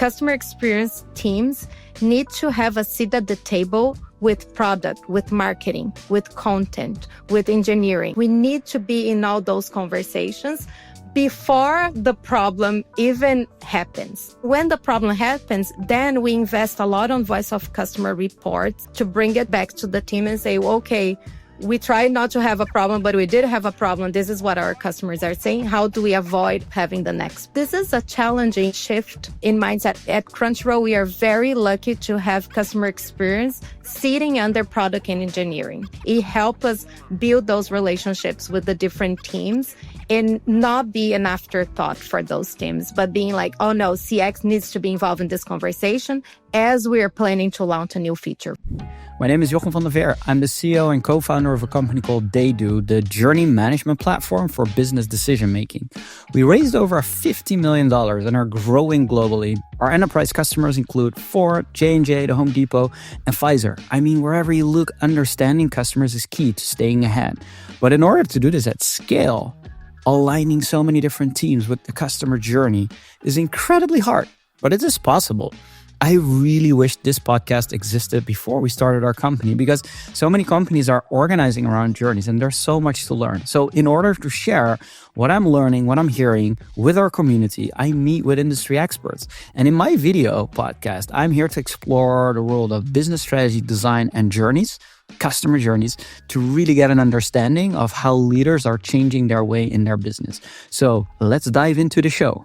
customer experience teams need to have a seat at the table with product, with marketing, with content, with engineering. We need to be in all those conversations before the problem even happens. When the problem happens, then we invest a lot on voice of customer reports to bring it back to the team and say, well, okay, we tried not to have a problem, but we did have a problem. This is what our customers are saying. How do we avoid having the next? This is a challenging shift in mindset. At Crunchyroll, we are very lucky to have customer experience sitting under product and engineering. It helps us build those relationships with the different teams and not be an afterthought for those teams, but being like, oh no, CX needs to be involved in this conversation as we are planning to launch a new feature. My name is Jochem van der Veer. I'm the CEO and co-founder of a company called TheyDo, the journey management platform for business decision-making. We raised over $50 million and are growing globally. Our enterprise customers include Ford, J&J, the Home Depot, and Pfizer. I mean, wherever you look, understanding customers is key to staying ahead. But in order to do this at scale, aligning so many different teams with the customer journey is incredibly hard, but it is possible. I really wish this podcast existed before we started our company because so many companies are organizing around journeys and there's so much to learn. So in order to share what I'm learning, what I'm hearing with our community, I meet with industry experts. And in my video podcast, I'm here to explore the world of business strategy, design, and journeys, customer journeys, to really get an understanding of how leaders are changing their way in their business. So let's dive into the show.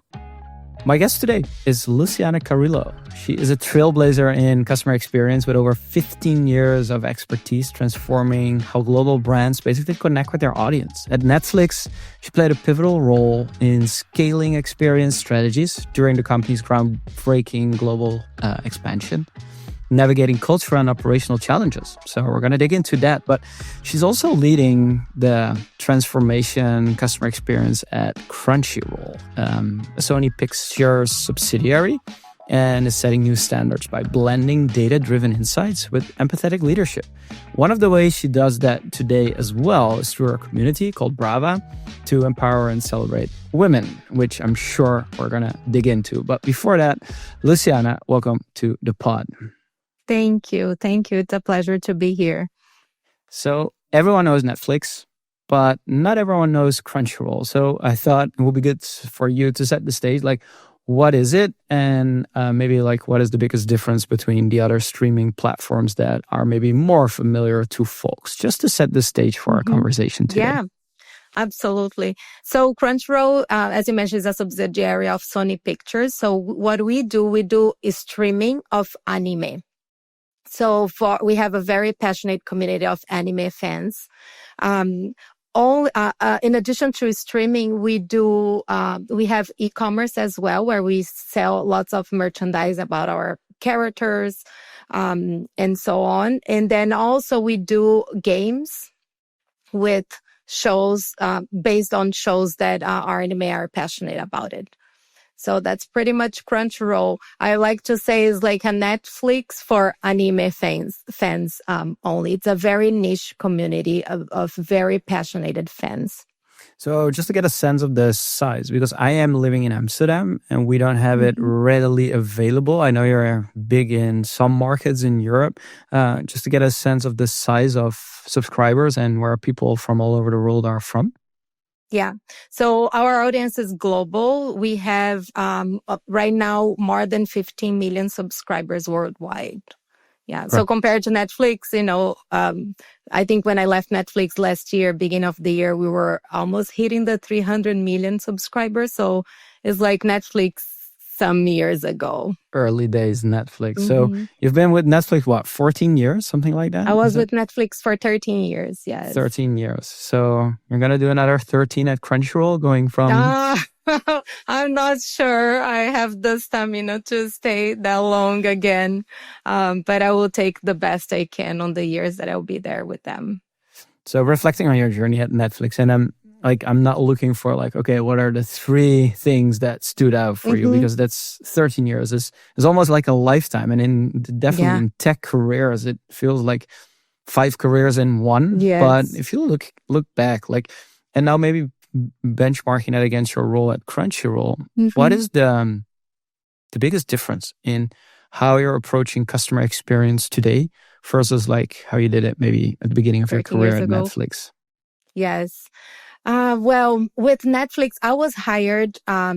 My guest today is Luciane Carrillo. She is a trailblazer in customer experience with over 15 years of expertise transforming how global brands basically connect with their audience. At Netflix, she played a pivotal role in scaling experience strategies during the company's groundbreaking global expansion, navigating cultural and operational challenges. So we're going to dig into that. But she's also leading the transformation customer experience at Crunchyroll, a Sony Pictures subsidiary, and is setting new standards by blending data-driven insights with empathetic leadership. One of the ways she does that today as well is through her community called Brava to empower and celebrate women, which I'm sure we're going to dig into. But before that, Luciane, welcome to the pod. Thank you. Thank you. It's a pleasure to be here. So everyone knows Netflix, but not everyone knows Crunchyroll. So I thought it would be good for you to set the stage. Like, what is it? And maybe like, what is the biggest difference between the other streaming platforms that are maybe more familiar to folks? Just to set the stage for our conversation today. Yeah, absolutely. So Crunchyroll, as you mentioned, is a subsidiary of Sony Pictures. So what we do is streaming of anime. So we have a very passionate community of anime fans. In addition to streaming, we have e-commerce as well, where we sell lots of merchandise about our characters, and so on. And then also we do games with shows, based on shows that our anime are passionate about it. So that's pretty much Crunchyroll. I like to say is like a Netflix for anime fans only. It's a very niche community of very passionate fans. So just to get a sense of the size, because I am living in Amsterdam and we don't have it readily available. I know you're big in some markets in Europe. Just to get a sense of the size of subscribers and where people from all over the world are from. Yeah. So our audience is global. We have right now more than 15 million subscribers worldwide. Yeah. Right. So compared to Netflix, I think when I left Netflix last year, beginning of the year, we were almost hitting the 300 million subscribers. So it's like Netflix some years ago. Early days Netflix. So you've been with Netflix, what, 14 years, something like that? I was with Netflix for 13 years, yes. 13 years. So you're going to do another 13 at Crunchyroll going from... I'm not sure I have the stamina to stay that long again. But I will take the best I can on the years that I'll be there with them. So reflecting on your journey at Netflix, and I'm not looking for okay, what are the 3 things that stood out for you? Because that's 13 years. It's almost like a lifetime. And in tech careers, it feels like 5 careers in one. Yes. But if you look back, and now maybe benchmarking that against your role at Crunchyroll, what is the the biggest difference in how you're approaching customer experience today versus like how you did it maybe at the beginning of your 13 career years at ago. Netflix? Yes. Well, with Netflix, I was hired at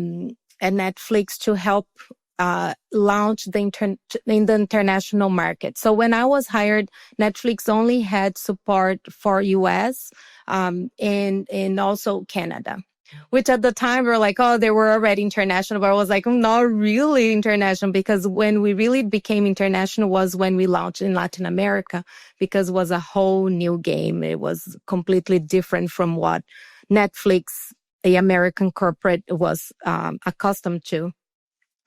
Netflix to help launch in the international market. So when I was hired, Netflix only had support for US and also Canada, which at the time we were like, oh, they were already international. But I was like, not really international, because when we really became international was when we launched in Latin America, because it was a whole new game. It was completely different from what Netflix, the American corporate, was accustomed to.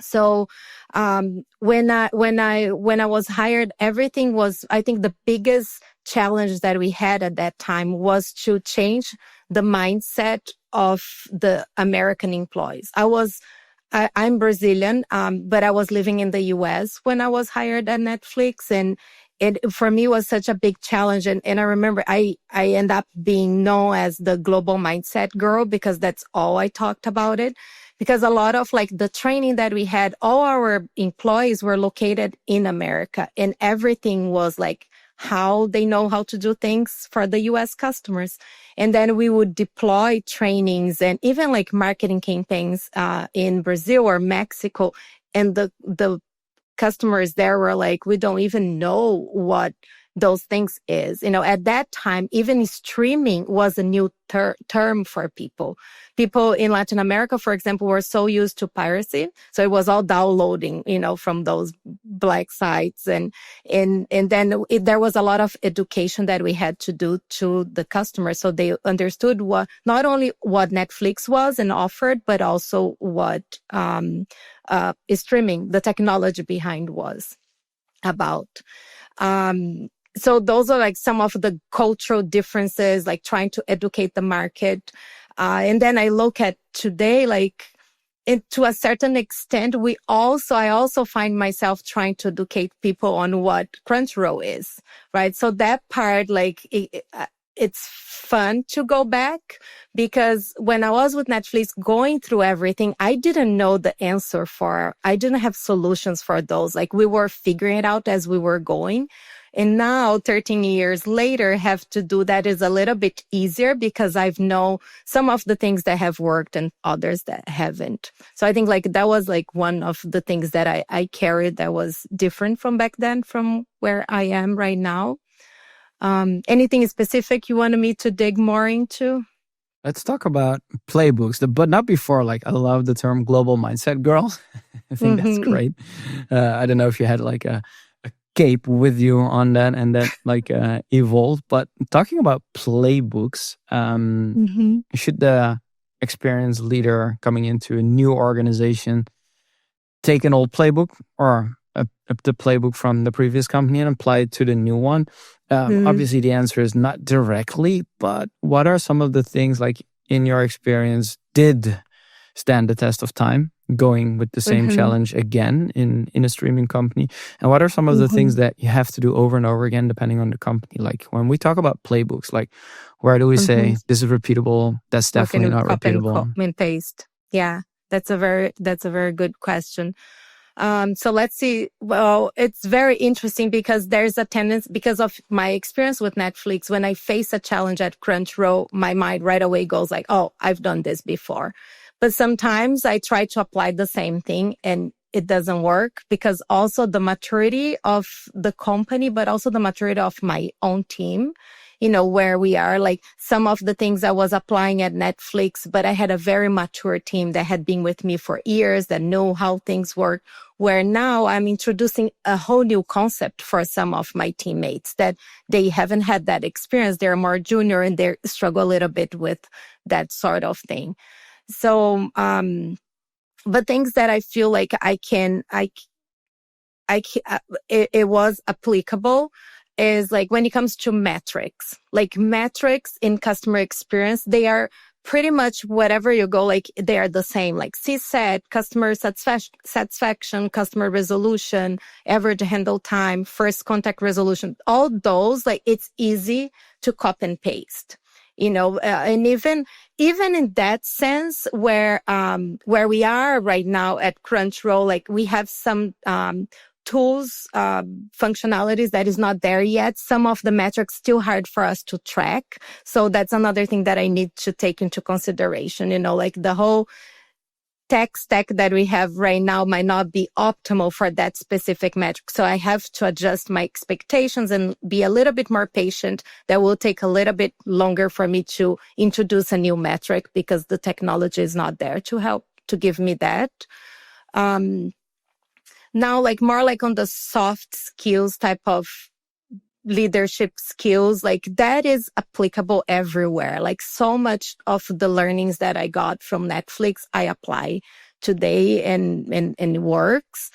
So when I was hired, everything was, I think the biggest challenge that we had at that time was to change the mindset of the American employees. I'm Brazilian, but I was living in the US when I was hired at Netflix, and it for me was such a big challenge. And I remember I end up being known as the global mindset girl, because that's all I talked about it. Because a lot of like the training that we had, all our employees were located in America, and everything was like how they know how to do things for the US customers. And then we would deploy trainings and even like marketing campaigns in Brazil or Mexico. And the customers there were like, we don't even know what those things is. At that time, even streaming was a new term for people. People in Latin America, for example, were so used to piracy. So it was all downloading, from those black sites. And then there was a lot of education that we had to do to the customers. So they understood not only what Netflix was and offered, but also what streaming, the technology behind, was about. So those are like some of the cultural differences, like trying to educate the market. And then I look at today, like to a certain extent, I also find myself trying to educate people on what Crunchyroll is, right? So that part, like it's fun to go back, because when I was with Netflix going through everything, I didn't know the answer I didn't have solutions for those. Like we were figuring it out as we were going. And now 13 years later, have to do that is a little bit easier, because I've known some of the things that have worked and others that haven't. So I think like that was like one of the things that I carried that was different from back then, from where I am right now. Anything specific you wanted me to dig more into? Let's talk about playbooks, but not before. Like, I love the term global mindset girl. I think that's great. I don't know if you had like a cape with you on that and that like evolved. But talking about playbooks, should the experienced leader coming into a new organization take an old playbook or the playbook from the previous company and apply it to the new one? Obviously, the answer is not directly, but what are some of the things, like in your experience, did stand the test of time going with the same challenge again in a streaming company? And what are some of the things that you have to do over and over again depending on the company? Like when we talk about playbooks, like where do we say this is repeatable, that's definitely not repeatable? Copy and paste. Yeah, that's a very good question. So let's see. Well, it's very interesting because there's a tendency, because of my experience with Netflix, when I face a challenge at Crunchyroll, my mind right away goes like, oh, I've done this before. But sometimes I try to apply the same thing and it doesn't work, because also the maturity of the company, but also the maturity of my own team, where we are. Like some of the things I was applying at Netflix, but I had a very mature team that had been with me for years, that know how things work, where now I'm introducing a whole new concept for some of my teammates that they haven't had that experience. They're more junior and they struggle a little bit with that sort of thing. So, but things that I feel like it was applicable is like when it comes to metrics, like metrics in customer experience, they are pretty much whatever you go, like they are the same, like CSAT, customer satisfaction, customer resolution, average handle time, first contact resolution, all those, like it's easy to copy and paste. And even in that sense where we are right now at Crunchyroll, like we have some tools, functionalities that is not there yet. Some of the metrics still hard for us to track. So that's another thing that I need to take into consideration, like the whole tech stack that we have right now might not be optimal for that specific metric. So I have to adjust my expectations and be a little bit more patient. That will take a little bit longer for me to introduce a new metric because the technology is not there to help to give me that. Now, like more like on the soft skills type of leadership skills, like that is applicable everywhere. Like so much of the learnings that I got from Netflix, I apply today and it works,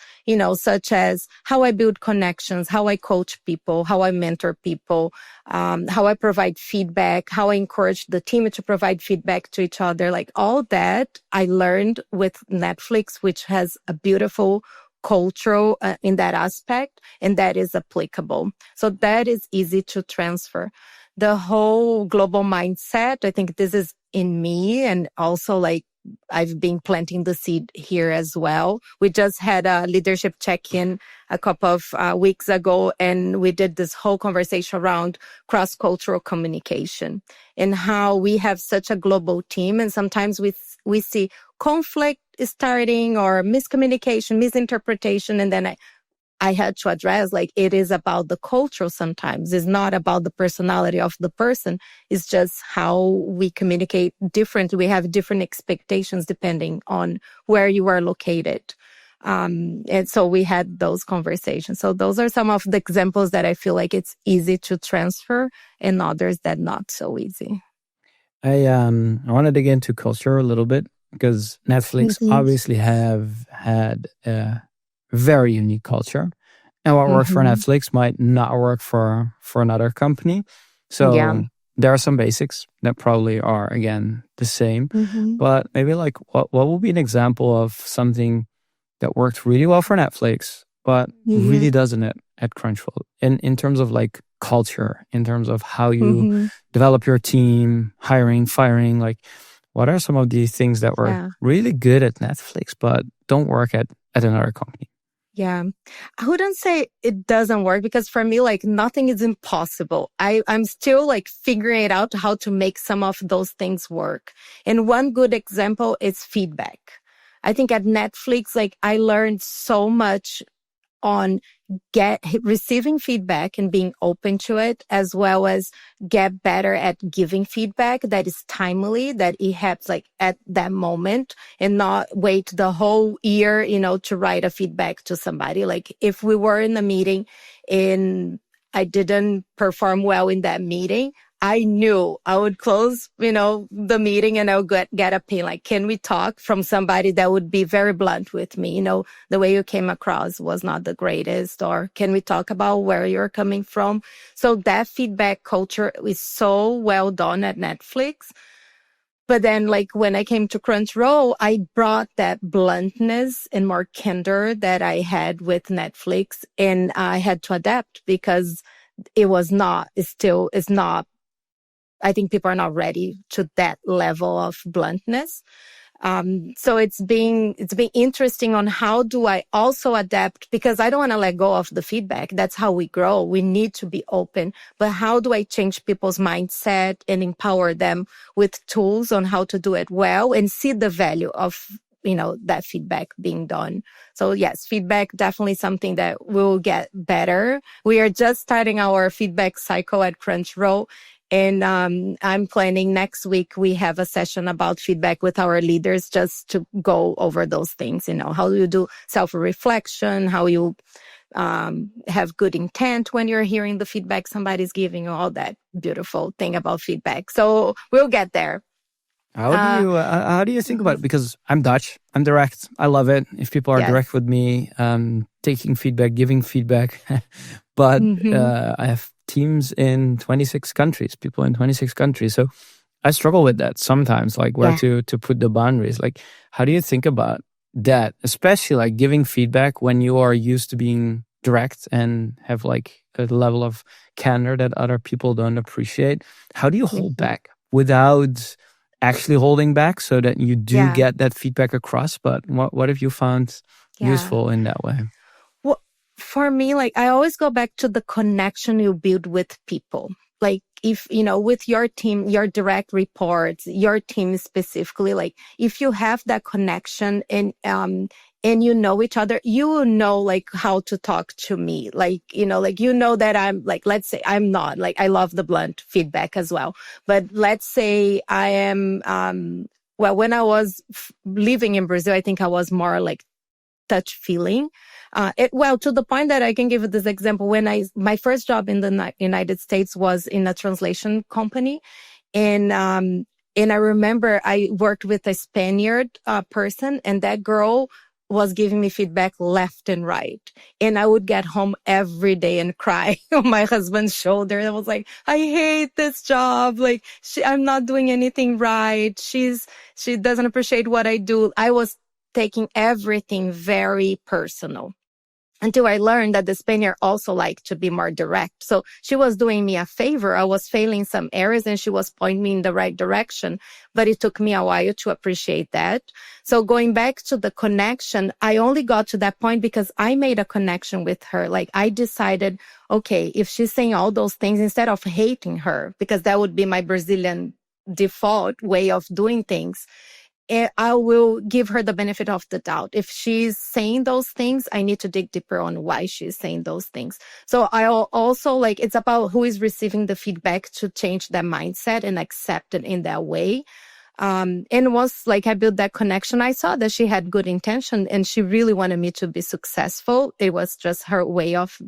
such as how I build connections, how I coach people, how I mentor people, how I provide feedback, how I encourage the team to provide feedback to each other. Like all that I learned with Netflix, which has a beautiful cultural in that aspect, and that is applicable. So that is easy to transfer. The whole global mindset, I think this is in me, and also like I've been planting the seed here as well. We just had a leadership check-in a couple of weeks ago, and we did this whole conversation around cross-cultural communication and how we have such a global team. And sometimes we see conflict starting or miscommunication, misinterpretation. And then I had to address, like, it is about the culture sometimes. It's not about the personality of the person. It's just how we communicate different. We have different expectations depending on where you are located. And so we had those conversations. So those are some of the examples that I feel like it's easy to transfer and others that not so easy. I want to dig into culture a little bit because Netflix obviously have had a very unique culture, and what works for Netflix might not work for another company. So there are some basics that probably are again the same, but maybe like what would be an example of something that worked really well for Netflix, but really doesn't at Crunchyroll in terms of like culture, in terms of how you develop your team, hiring, firing, like what are some of the things that were really good at Netflix, but don't work at another company? Yeah, I wouldn't say it doesn't work because for me, like nothing is impossible. I'm still like figuring it out how to make some of those things work. And one good example is feedback. I think at Netflix, like I learned so much on receiving feedback and being open to it, as well as get better at giving feedback that is timely, that it happens like at that moment and not wait the whole year, to write a feedback to somebody. Like if we were in a meeting and I didn't perform well in that meeting, I knew I would close, the meeting and I would get a ping. Like, can we talk from somebody that would be very blunt with me? The way you came across was not the greatest, or can we talk about where you're coming from? So that feedback culture is so well done at Netflix. But then like when I came to Crunchyroll, I brought that bluntness and more candor that I had with Netflix, and I had to adapt because it's not, I think people are not ready to that level of bluntness. So it's been interesting on how do I also adapt, because I don't want to let go of the feedback. That's how we grow. We need to be open, but how do I change people's mindset and empower them with tools on how to do it well and see the value of, that feedback being done. So yes, feedback, definitely something that will get better. We are just starting our feedback cycle at Crunchyroll. And I'm planning next week, we have a session about feedback with our leaders just to go over those things, how you do self-reflection, how you have good intent when you're hearing the feedback somebody's giving you, all that beautiful thing about feedback. So we'll get there. How do you think about it? Because I'm Dutch, I'm direct, I love it. If people are direct with me, taking feedback, giving feedback, but I have teams in 26 countries, people in 26 countries. So I struggle with that sometimes, like where to put the boundaries. Like, how do you think about that? Especially like giving feedback when you are used to being direct and have like a level of candor that other people don't appreciate. How do you hold back without actually holding back so that you do Yeah. get that feedback across. But what have you found useful in that way? Well, for me, like I always go back to the connection you build with people. Like if, with your team, your direct reports, your team specifically, like if you have that connection and you know each other, you will know like how to talk to me. Like, that I'm like, let's say I'm not like, I love the blunt feedback as well. But let's say I am, well, when I was living in Brazil, I think I was more like touch feeling. To the point that I can give this example. When my first job in the United States was in a translation company. And I remember I worked with a Spaniard person, and that girl was giving me feedback left and right. And I would get home every day and cry on my husband's shoulder. I was like, I hate this job. Like I'm not doing anything right. She doesn't appreciate what I do. I was taking everything very personal, until I learned that the Spaniard also liked to be more direct. So she was doing me a favor. I was failing some areas and she was pointing me in the right direction. But it took me a while to appreciate that. So going back to the connection, I only got to that point because I made a connection with her. Like I decided, okay, if she's saying all those things, instead of hating her, because that would be my Brazilian default way of doing things, I will give her the benefit of the doubt. If she's saying those things, I need to dig deeper on why she's saying those things. So I also like, it's about who is receiving the feedback to change their mindset and accept it in that way. And once like I built that connection, I saw that she had good intention and she really wanted me to be successful. It was just her way of,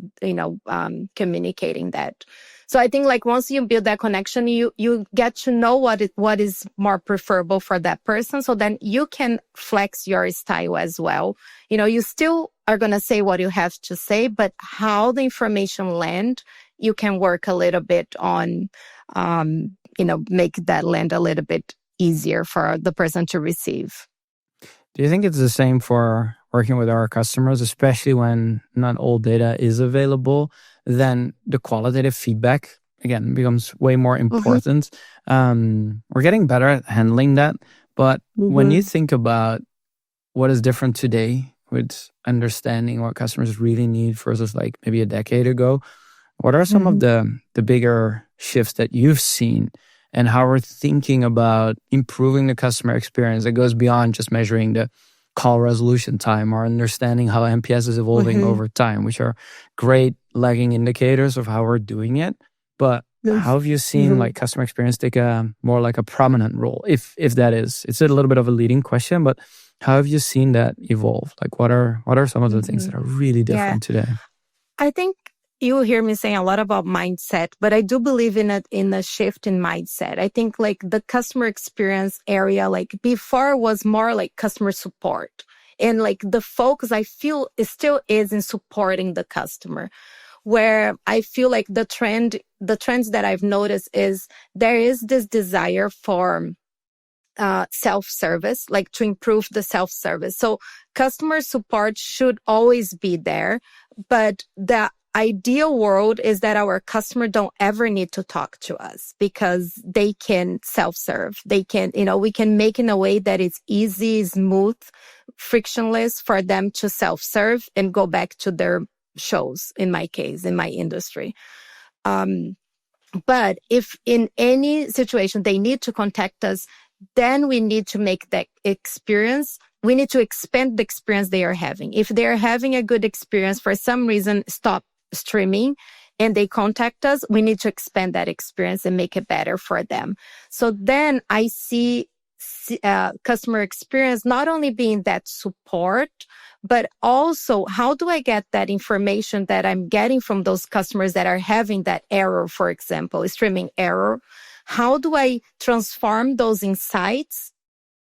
communicating that. So I think like once you build that connection, you get to know what is more preferable for that person. So then you can flex your style as well. You still are going to say what you have to say, but how the information land, you can work a little bit on, make that land a little bit easier for the person to receive. Do you think it's the same for working with our customers, especially when not all data is available? Then the qualitative feedback, again, becomes way more important. We're getting better at handling that. But when you think about what is different today with understanding what customers really need versus like maybe a decade ago, what are some of the bigger shifts that you've seen and how we're thinking about improving the customer experience that goes beyond just measuring the call resolution time or understanding how NPS is evolving over time, which are great lagging indicators of how we're doing it. But how have you seen like customer experience take a more like a prominent role, if that is? It's a little bit of a leading question, but how have you seen that evolve? Like what are some of the things that are really different today? I think you will hear me saying a lot about mindset, but I do believe in a shift in mindset. I think like the customer experience area, like before was more like customer support. And like the focus I feel is still is in supporting the customer, where I feel like the trends that I've noticed is there is this desire for self-service, like to improve the self-service. So customer support should always be there, but the ideal world is that our customer don't ever need to talk to us because they can self-serve. They can, we can make in a way that it's easy, smooth, frictionless for them to self-serve and go back to their shows, in my case, in my industry. But if in any situation they need to contact us, then we need to make that experience. We need to expand the experience they are having. If they are having a good experience, for some reason, stop streaming and they contact us, we need to expand that experience and make it better for them. So then I see customer experience not only being that support, but also how do I get that information that I'm getting from those customers that are having that error, for example, streaming error. How do I transform those insights,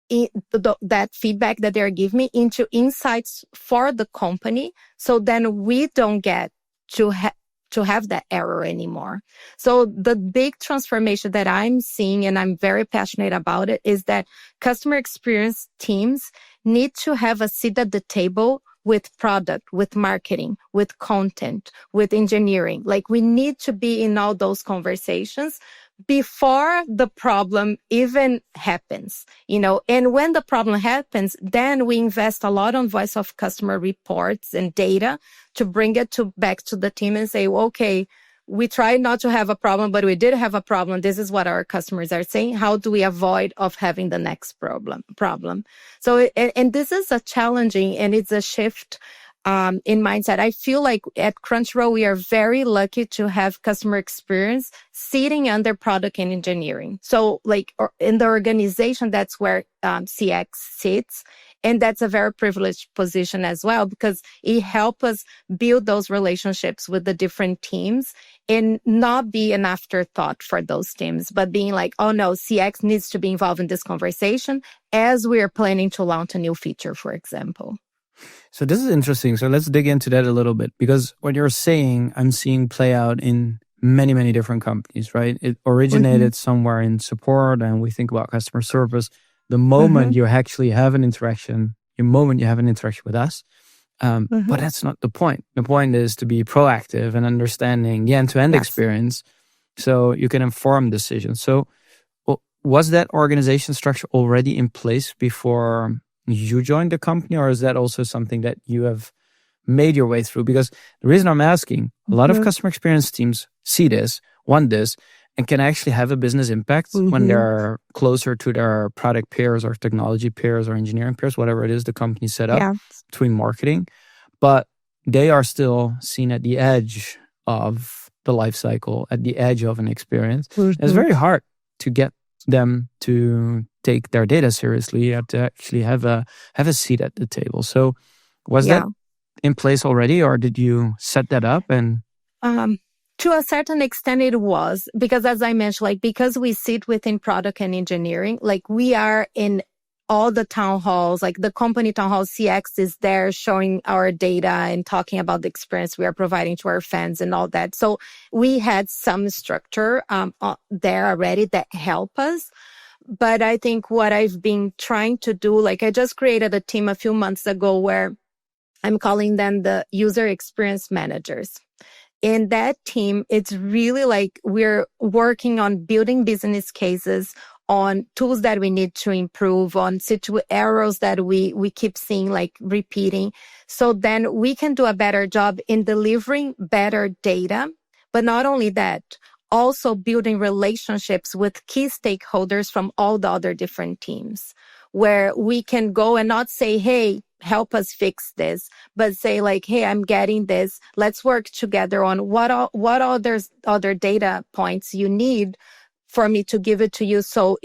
that feedback that they're giving me, into insights for the company, so then we don't get to have that error anymore. So the big transformation that I'm seeing, and I'm very passionate about it, is that customer experience teams need to have a seat at the table with product, with marketing, with content, with engineering. Like we need to be in all those conversations, before the problem even happens, and when the problem happens, then we invest a lot on voice of customer reports and data to bring it back to the team and say, well, okay, we tried not to have a problem, but we did have a problem. This is what our customers are saying. How do we avoid of having the next problem? So, and this is a challenging, and it's a shift in mindset. I feel like at Crunchyroll, we are very lucky to have customer experience sitting under product and engineering. So in the organization, that's where CX sits. And that's a very privileged position as well, because it helps us build those relationships with the different teams and not be an afterthought for those teams, but being like, oh no, CX needs to be involved in this conversation as we are planning to launch a new feature, for example. So this is interesting. So let's dig into that a little bit, because what you're saying, I'm seeing play out in many, many different companies, right? It originated somewhere in support, and we think about customer service. The moment you actually have an interaction, with us, but that's not the point. The point is to be proactive and understanding the end-to-end experience so you can inform decisions. So was that organization structure already in place before you joined the company, or is that also something that you have made your way through? Because the reason I'm asking, a lot of customer experience teams see this, want this, and can actually have a business impact when they're closer to their product peers or technology peers or engineering peers, whatever it is the company set up between marketing. But they are still seen at the edge of the life cycle, at the edge of an experience. It's very hard to get them to take their data seriously and to actually have a seat at the table. So was that in place already, or did you set that up? And to a certain extent it was, because as I mentioned, because we sit within product and engineering, we are in all the town halls, the company town hall. CX is there showing our data and talking about the experience we are providing to our fans and all that. So we had some structure there already that help us. But I think what I've been trying to do, I just created a team a few months ago where I'm calling them the user experience managers. In that team, it's really we're working on building business cases, on tools that we need to improve, on errors that we keep seeing repeating. So then we can do a better job in delivering better data. But not only that, also building relationships with key stakeholders from all the other different teams, where we can go and not say, hey, help us fix this, but say hey, I'm getting this. Let's work together on what other data points you need for me to give it to you, so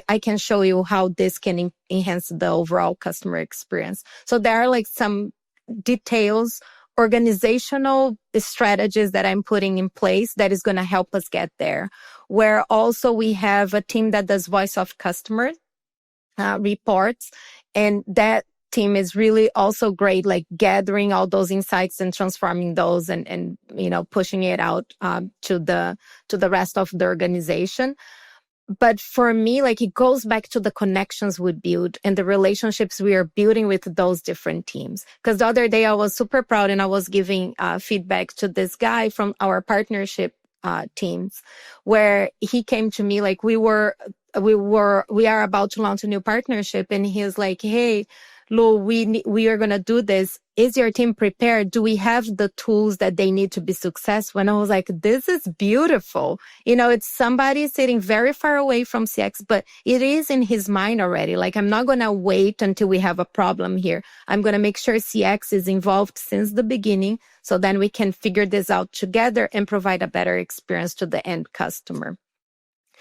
I can show you how this can enhance the overall customer experience. So there are some details, organizational strategies that I'm putting in place that is going to help us get there. Where also we have a team that does voice of customer reports, and that team is really also great, gathering all those insights and transforming those and pushing it out to the rest of the organization. But for me, it goes back to the connections we build and the relationships we are building with those different teams. Because the other day I was super proud, and I was giving feedback to this guy from our partnership teams, where he came to me we are about to launch a new partnership, and he's like, hey, Lu, we are going to do this. Is your team prepared? Do we have the tools that they need to be successful? And I was like, this is beautiful. It's somebody sitting very far away from CX, but it is in his mind already. I'm not going to wait until we have a problem here. I'm going to make sure CX is involved since the beginning, so then we can figure this out together and provide a better experience to the end customer.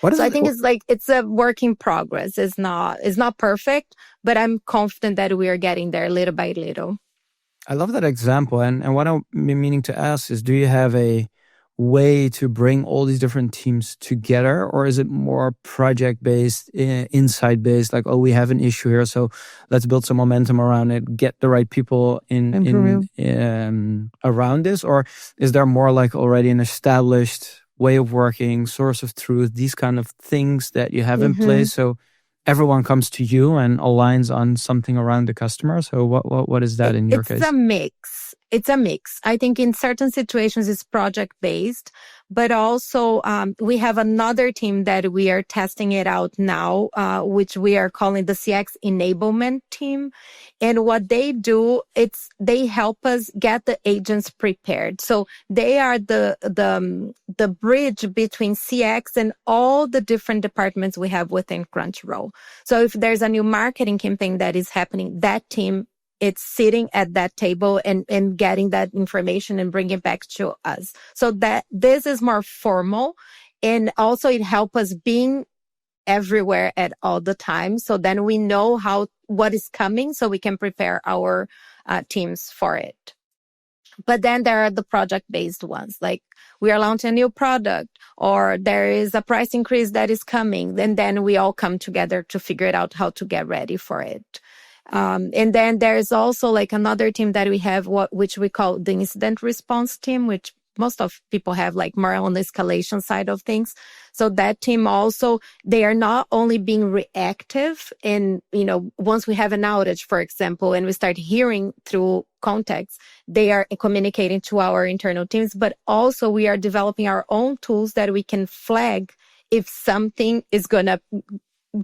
I think it's a work in progress. It's not perfect, but I'm confident that we are getting there little by little. I love that example. And what I'm meaning to ask is, do you have a way to bring all these different teams together, or is it more project-based, insight-based, we have an issue here, so let's build some momentum around it, get the right people in around this? Or is there more already an established way of working, source of truth, these kind of things that you have in place, so everyone comes to you and aligns on something around the customer? So what is that in your case? It's a mix. it's a mix. I think in certain situations it's project based, but also we have another team that we are testing it out now, which we are calling the CX enablement team. And what they do, they help us get the agents prepared. So they are the bridge between CX and all the different departments we have within Crunchyroll. So if there's a new marketing campaign that is happening, that team, it's sitting at that table and getting that information and bringing it back to us. So that this is more formal, and also it helps us being everywhere at all the time. So then we know what is coming, so we can prepare our teams for it. But then there are the project-based ones, like we are launching a new product, or there is a price increase that is coming. And then we all come together to figure it out how to get ready for it. And then there's also like another team that we have, which we call the incident response team, which most of people have like more on the escalation side of things. So that team also, they are not only being reactive in, once we have an outage, for example, and we start hearing through contacts, they are communicating to our internal teams, but also we are developing our own tools that we can flag if something is going to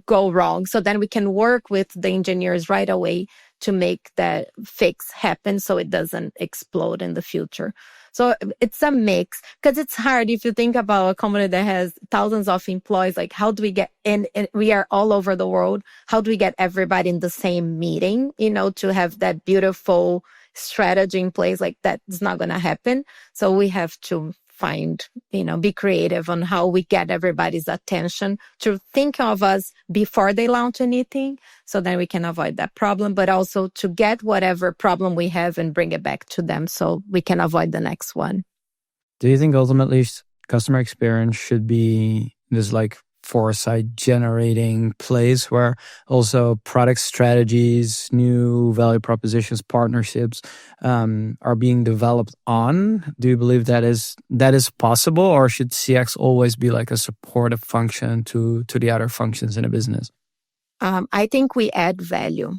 go wrong. So then we can work with the engineers right away to make that fix happen so it doesn't explode in the future. So it's a mix, because it's hard if you think about a company that has thousands of employees, like how do we get in, and we are all over the world. How do we get everybody in the same meeting, to have that beautiful strategy in place? Like that's not going to happen. So we have to find, be creative on how we get everybody's attention to think of us before they launch anything, so then we can avoid that problem, but also to get whatever problem we have and bring it back to them so we can avoid the next one. Do you think ultimately customer experience should be this like foresight generating place where also product strategies, new value propositions, partnerships are being developed on? Do you believe that is possible, or should CX always be like a supportive function to the other functions in a business? I think we add value.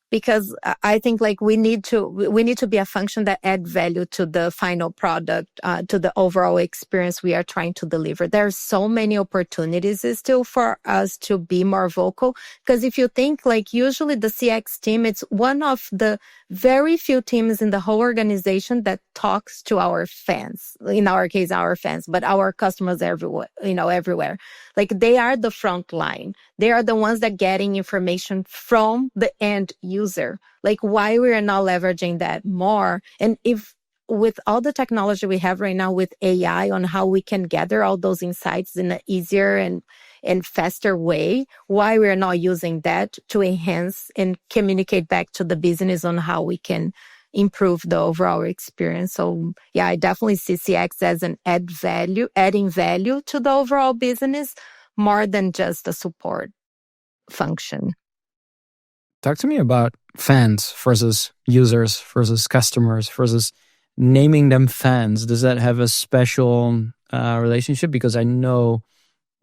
Because I think like we need to be a function that add value to the final product, to the overall experience we are trying to deliver. There are so many opportunities still for us to be more vocal. Because if you think like usually the CX team, it's one of the very few teams in the whole organization that talks to our fans. In our case, our fans, but our customers everywhere, everywhere. Like they are the front line. They are the ones that getting information from the end user. Like why we are not leveraging that more. And if with all the technology we have right now with AI on how we can gather all those insights in an easier and faster way, why we are not using that to enhance and communicate back to the business on how we can improve the overall experience. So yeah, I definitely see CX as an adding value to the overall business more than just a support function. Talk to me about fans versus users versus customers versus naming them fans. Does that have a special relationship? Because I know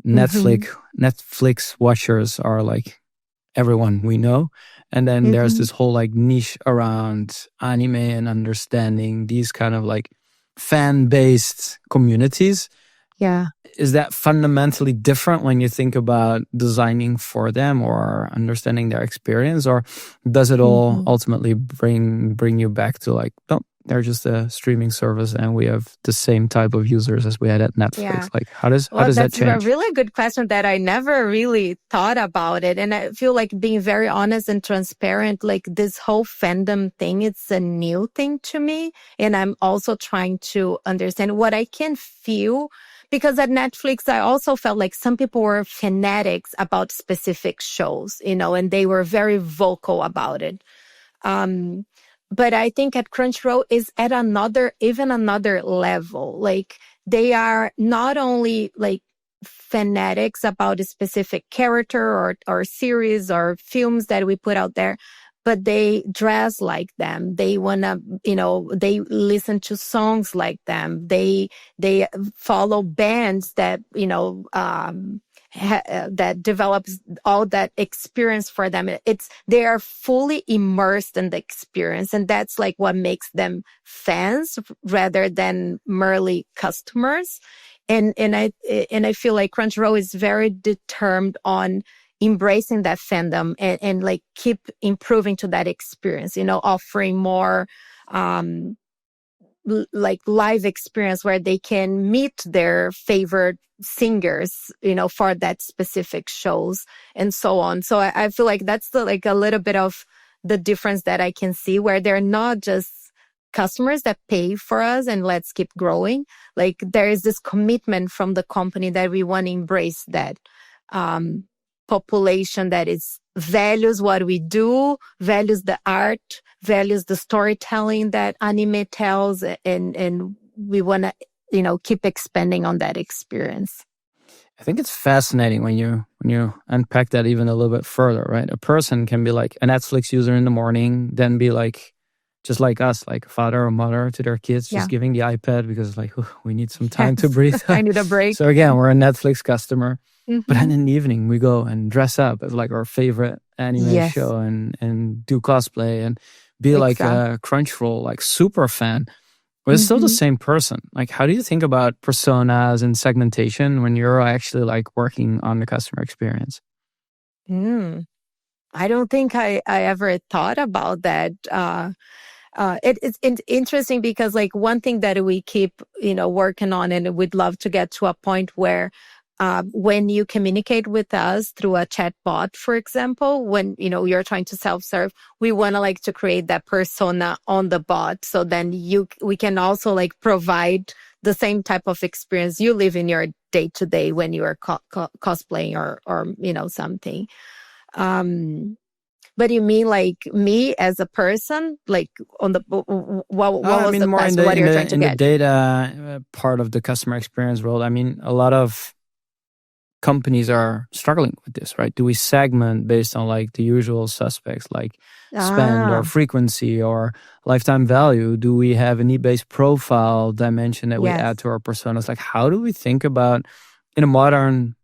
Netflix watchers are like everyone we know. And then there's this whole like niche around anime and understanding these kind of like fan-based communities. Yeah. Is that fundamentally different when you think about designing for them or understanding their experience? Or does it all ultimately bring you back to like, no, they're just a streaming service and we have the same type of users as we had at Netflix? Yeah. Like how does that change? That's a really good question that I never really thought about it. And I feel like being very honest and transparent, like this whole fandom thing, it's a new thing to me. And I'm also trying to understand what I can feel. Because at Netflix, I also felt like some people were fanatics about specific shows, and they were very vocal about it. But I think at Crunchyroll is at even another level. Like they are not only like fanatics about a specific character or series or films that we put out there, but they dress like them. They wanna, they listen to songs like them. They follow bands that, that develops all that experience for them. They are fully immersed in the experience, and that's like what makes them fans rather than merely customers. And I feel like Crunchyroll is very determined on embracing that fandom and like keep improving to that experience, offering more like live experience where they can meet their favorite singers, for that specific shows and so on. So I feel like that's like a little bit of the difference that I can see, where they're not just customers that pay for us and let's keep growing. Like there is this commitment from the company that we want to embrace that population that is values what we do, values the art, values the storytelling that anime tells, and we want to keep expanding on that experience. I think it's fascinating when you unpack that even a little bit further, right? A person can be like a Netflix user in the morning, then be like just like us, like a father or mother to their kids, just giving the iPad because like we need some time to breathe. I need a break. So again, we're a Netflix customer. Mm-hmm. But then in the evening, we go and dress up as like our favorite anime show and do cosplay and be like a Crunchyroll like super fan. But it's still the same person. Like, how do you think about personas and segmentation when you're actually like working on the customer experience? I don't think I ever thought about that. It's interesting because like one thing that we keep, working on, and we'd love to get to a point where when you communicate with us through a chatbot, for example, when, you're trying to self-serve, we want to like to create that persona on the bot. So then we can also like provide the same type of experience you live in your day to day when you are cosplaying or something. But you mean like me as a person, like on the what was the more question? What you're trying to get? The data part of the customer experience world. I mean, a lot of companies are struggling with this, right? Do we segment based on like the usual suspects, like spend or frequency or lifetime value? Do we have a need-based profile dimension that we add to our personas? Like, how do we think about in a modern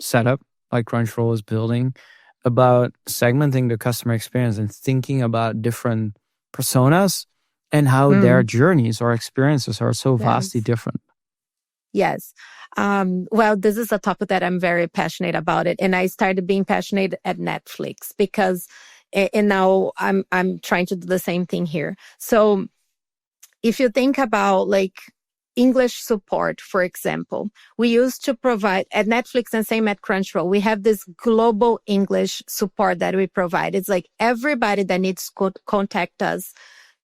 setup like Crunchyroll is building about segmenting the customer experience and thinking about different personas and how their journeys or experiences are so vastly different? Yes. Well, this is a topic that I'm very passionate about it. And I started being passionate at Netflix because, and now I'm trying to do the same thing here. So if you think about like English support, for example, we used to provide at Netflix and same at Crunchyroll, we have this global English support that we provide. It's like everybody that needs to contact us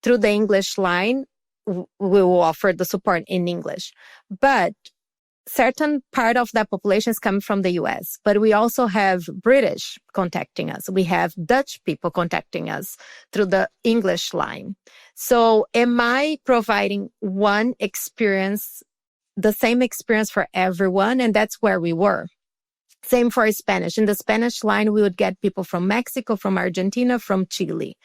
through the English line, we will offer the support in English. But certain part of that population is coming from the US, but we also have British contacting us. We have Dutch people contacting us through the English line. So am I providing one experience, the same experience for everyone? And that's where we were. Same for Spanish. In the Spanish line, we would get people from Mexico, from Argentina, from Chile.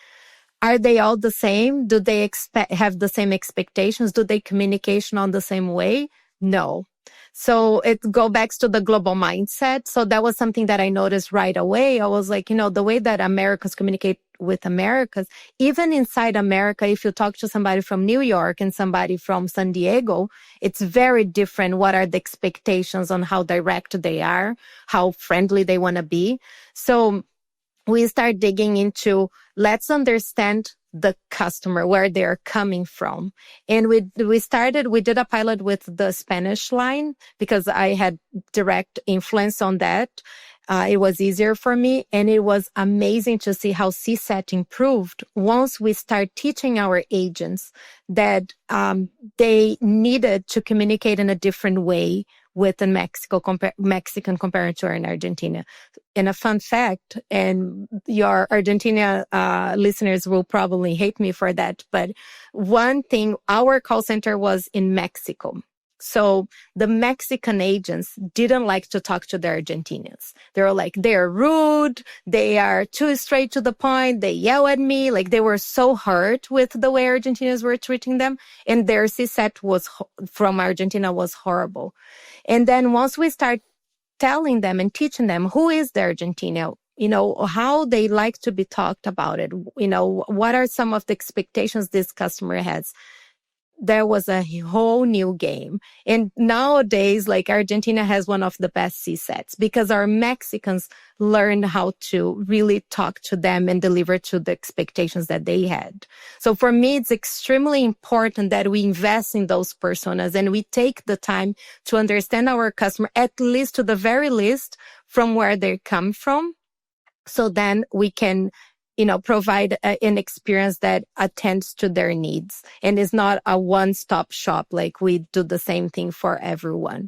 Are they all the same? Do they have the same expectations? Do they communication on the same way? No. So it goes back to the global mindset. So that was something that I noticed right away. I was like, the way that Americans communicate with Americans, even inside America, if you talk to somebody from New York and somebody from San Diego, it's very different. What are the expectations on how direct they are, how friendly they want to be? So we start digging into, let's understand the customer, where they're coming from. And we did a pilot with the Spanish line because I had direct influence on that. It was easier for me. And it was amazing to see how CSAT improved once we start teaching our agents that they needed to communicate in a different way with a Mexican compared to in Argentina. And a fun fact, and your Argentina listeners will probably hate me for that, but one thing, our call center was in Mexico. So the Mexican agents didn't like to talk to the Argentinians. They were like, they're rude. They are too straight to the point. They yell at me. Like they were so hurt with the way Argentinians were treating them. And their CSAT from Argentina was horrible. And then once we start telling them and teaching them who is the Argentina, how they like to be talked about it, what are some of the expectations this customer has. There was a whole new game. And nowadays, like Argentina has one of the best CSATs because our Mexicans learned how to really talk to them and deliver to the expectations that they had. So for me, it's extremely important that we invest in those personas and we take the time to understand our customer, at least to the very least, from where they come from. So then we can provide an experience that attends to their needs and is not a one-stop shop. Like we do the same thing for everyone.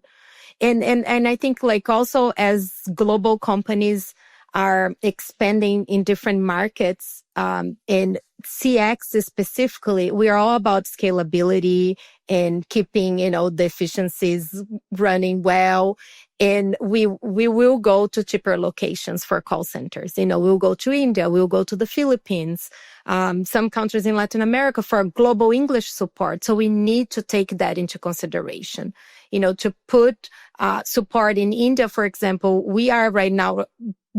And I think like also as global companies are expanding in different markets, in CX specifically, we are all about scalability and keeping, the efficiencies running well. And we will go to cheaper locations for call centers. We'll go to India, we'll go to the Philippines, some countries in Latin America for global English support. So we need to take that into consideration. To put support in India, for example, we are right now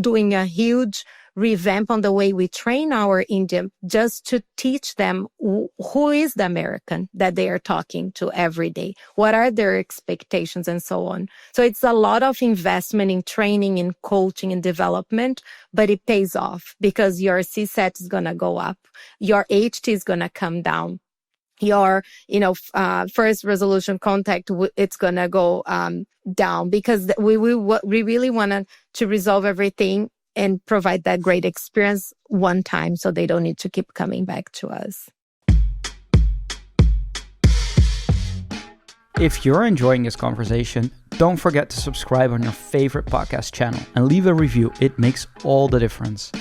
doing a huge revamp on the way we train our Indian just to teach them who is the American that they are talking to every day. What are their expectations and so on. So it's a lot of investment in training, in coaching and development, but it pays off because your CSAT is going to go up. Your HT is going to come down. Your, first resolution contact, it's going to go down because we really want to resolve everything and provide that great experience one time so they don't need to keep coming back to us. If you're enjoying this conversation, don't forget to subscribe on your favorite podcast channel and leave a review. It makes all the difference.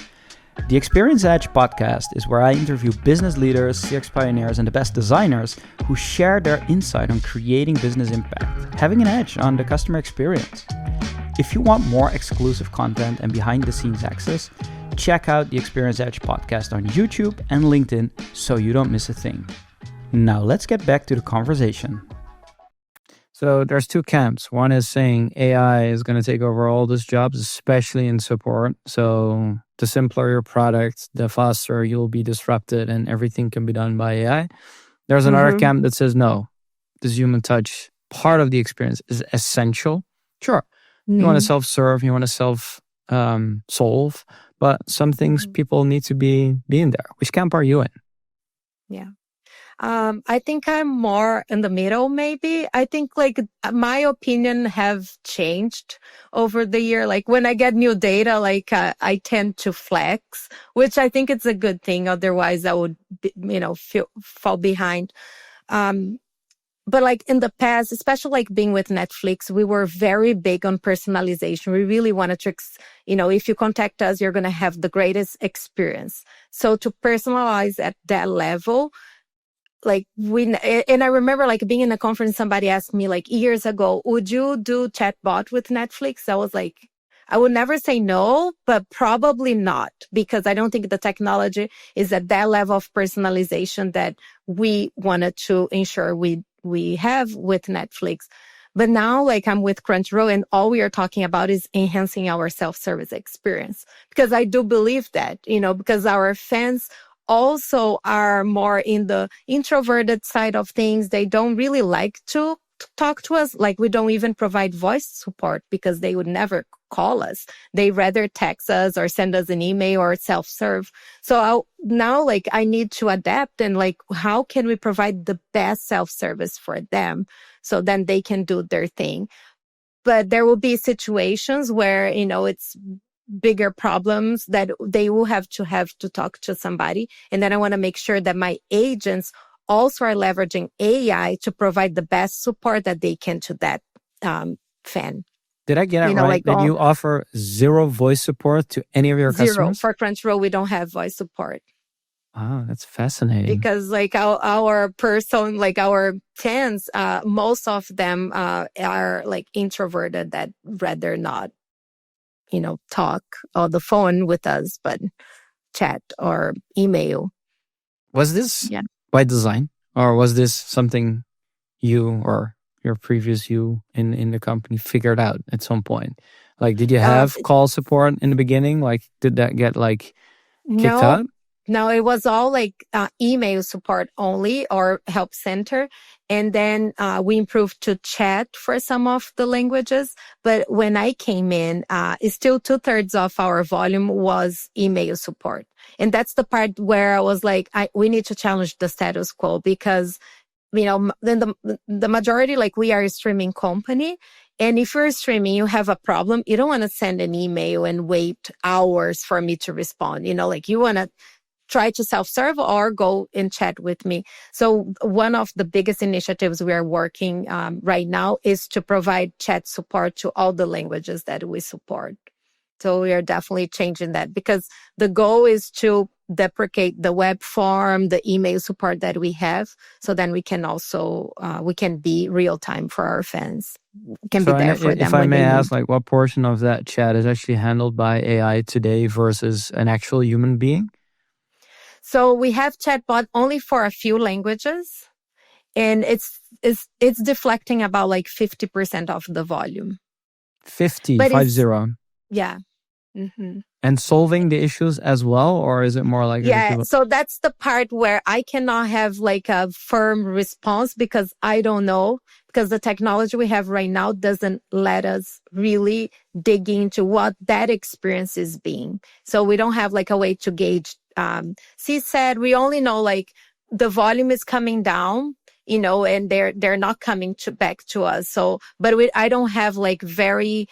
The Experience Edge podcast is where I interview business leaders, CX pioneers, and the best designers who share their insight on creating business impact, having an edge on the customer experience. If you want more exclusive content and behind-the-scenes access, check out the Experience Edge podcast on YouTube and LinkedIn so you don't miss a thing. Now let's get back to the conversation. So there's two camps. One is saying AI is going to take over all those jobs, especially in support. So the simpler your product, the faster you'll be disrupted and everything can be done by AI. There's another camp that says, no, this human touch part of the experience is essential. Sure, you want to self-serve, you want to self-solve, but some things people need to be in there. Which camp are you in? Yeah. I think I'm more in the middle, maybe. I think like my opinion have changed over the year. Like when I get new data, like I tend to flex, which I think it's a good thing. Otherwise I would, fall behind. But like in the past, especially like being with Netflix, we were very big on personalization. We really wanted to, if you contact us, you're going to have the greatest experience. So to personalize at that level, like and I remember like being in a conference, somebody asked me like years ago, would you do chatbot with Netflix? I was like, I would never say no, but probably not, because I don't think the technology is at that level of personalization that we wanted to ensure we have with Netflix. But now, like I'm with Crunchyroll and all we are talking about is enhancing our self-service experience, because I do believe that, because our fans also are more in the introverted side of things. They don't really like to talk to us. Like we don't even provide voice support because they would never call us. They rather text us or send us an email or self-serve. So now like I need to adapt and like, how can we provide the best self-service for them so then they can do their thing? But there will be situations where, it's bigger problems that they will have to talk to somebody. And then I want to make sure that my agents also are leveraging AI to provide the best support that they can to that fan. Did I get it right that you offer zero voice support to any of your customers? Zero. For Crunchyroll, we don't have voice support. Oh, that's fascinating. Because like our fans, most of them are like introverted that rather not, talk on the phone with us, but chat or email. Was this by design, or was this something you or your previous you in the company figured out at some point? Like, did you have call support in the beginning? Like, did that get like kicked No, out? no, it was all like email support only or help center. And then we improved to chat for some of the languages. But when I came in, it's still 2/3 of our volume was email support. And that's the part where I was like, we need to challenge the status quo because, then the majority, like we are a streaming company. And if you're streaming, you have a problem, you don't want to send an email and wait hours for me to respond. Like you want to try to self-serve or go and chat with me. So one of the biggest initiatives we are working right now is to provide chat support to all the languages that we support. So we are definitely changing that because the goal is to deprecate the web form, the email support that we have. So then we can also, we can be real time for our fans. We can be there for them. If I may ask, like what portion of that chat is actually handled by AI today versus an actual human being? So we have chatbot only for a few languages, and it's deflecting about like 50% of the volume. 50. Yeah. Mm-hmm. And solving the issues as well, or is it more like so that's the part where I cannot have like a firm response because I don't know, because the technology we have right now doesn't let us really dig into what that experience is being. So we don't have like a way to gauge. C said we only know like the volume is coming down, and they're not coming back to us. So, but I don't have like very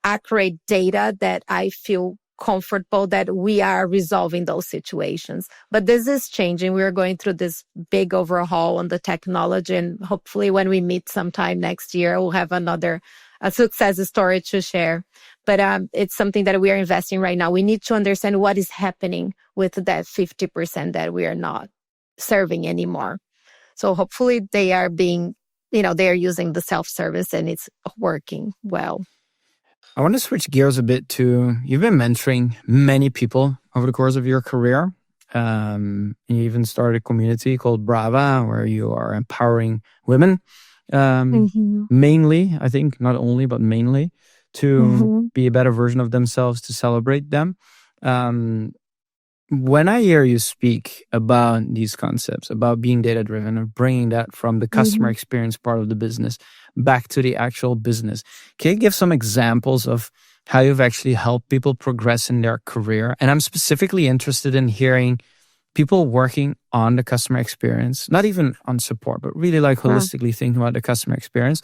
accurate data that I feel comfortable that we are resolving those situations. But this is changing. We are going through this big overhaul on the technology, and hopefully when we meet sometime next year, we'll have a success story to share. But it's something that we are investing right now. We need to understand what is happening with that 50% that we are not serving anymore. So hopefully they are being, they are using the self-service and it's working well. I want to switch gears a bit to, you've been mentoring many people over the course of your career. You even started a community called Brava, where you are empowering women, mainly, I think, not only, but mainly, to be a better version of themselves, to celebrate them. When I hear you speak about these concepts, about being data-driven and bringing that from the customer experience part of the business back to the actual business, can you give some examples of how you've actually helped people progress in their career? And I'm specifically interested in hearing people working on the customer experience, not even on support, but really like holistically thinking about the customer experience.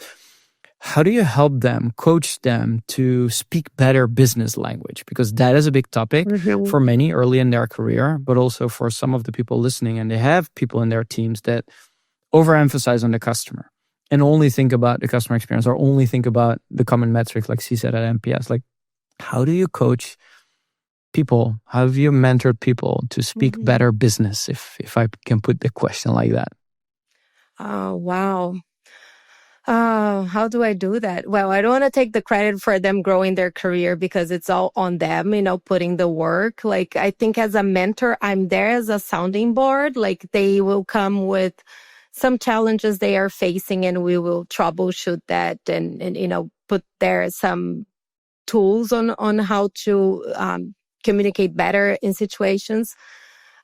How do you help them, coach them to speak better business language? Because that is a big topic for many early in their career, but also for some of the people listening. And they have people in their teams that overemphasize on the customer and only think about the customer experience or only think about the common metrics like CSAT at NPS. Like, how do you coach people? How have you mentored people to speak better business, if I can put the question like that? Oh, wow. How do I do that? Well, I don't want to take the credit for them growing their career because it's all on them, putting the work. Like, I think as a mentor, I'm there as a sounding board. Like, they will come with some challenges they are facing and we will troubleshoot that and put there some tools on how to communicate better in situations.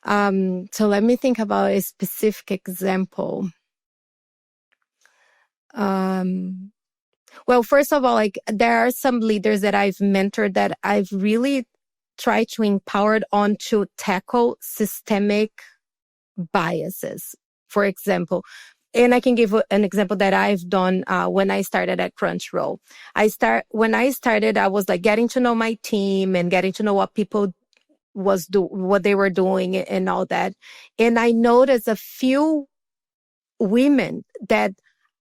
So let me think about a specific example. Well, first of all, like there are some leaders that I've mentored that I've really tried to empower on to tackle systemic biases. For example, and I can give an example that I've done when I started at Crunchyroll. When I started, I was like getting to know my team and getting to know what people what they were doing and all that. And I noticed a few women that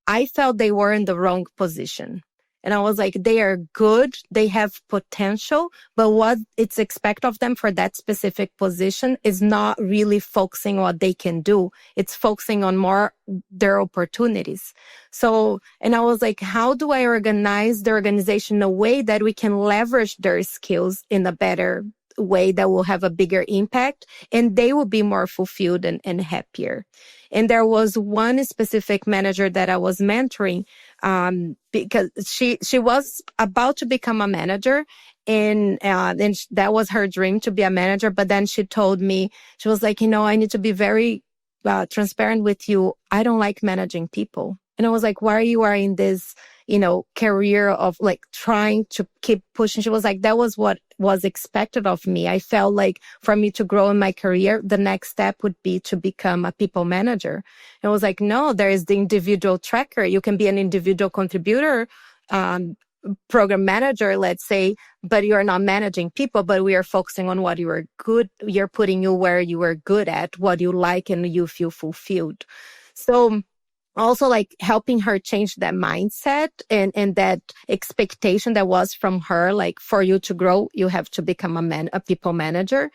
I felt they were in the wrong position. And I was like, they are good, they have potential, but what it's expected of them for that specific position is not really focusing on what they can do. It's focusing on more their opportunities. So, and I was like, how do I organize the organization in a way that we can leverage their skills in a better way that will have a bigger impact and they will be more fulfilled and happier. And there was one specific manager that I was mentoring, because she was about to become a manager. And that was her dream, to be a manager. But then she told me, she was like, I need to be very transparent with you. I don't like managing people. And I was like, why you are in this, career of like trying to keep pushing? She was like, that was what was expected of me. I felt like for me to grow in my career, the next step would be to become a people manager. And I was like, no, there is the individual tracker. You can be an individual contributor, program manager, let's say, but you're not managing people, but we are focusing on what you are good. You're putting you where you are good at, what you like, and you feel fulfilled. So also like helping her change that mindset and that expectation that was from her, like for you to grow, you have to become a people manager.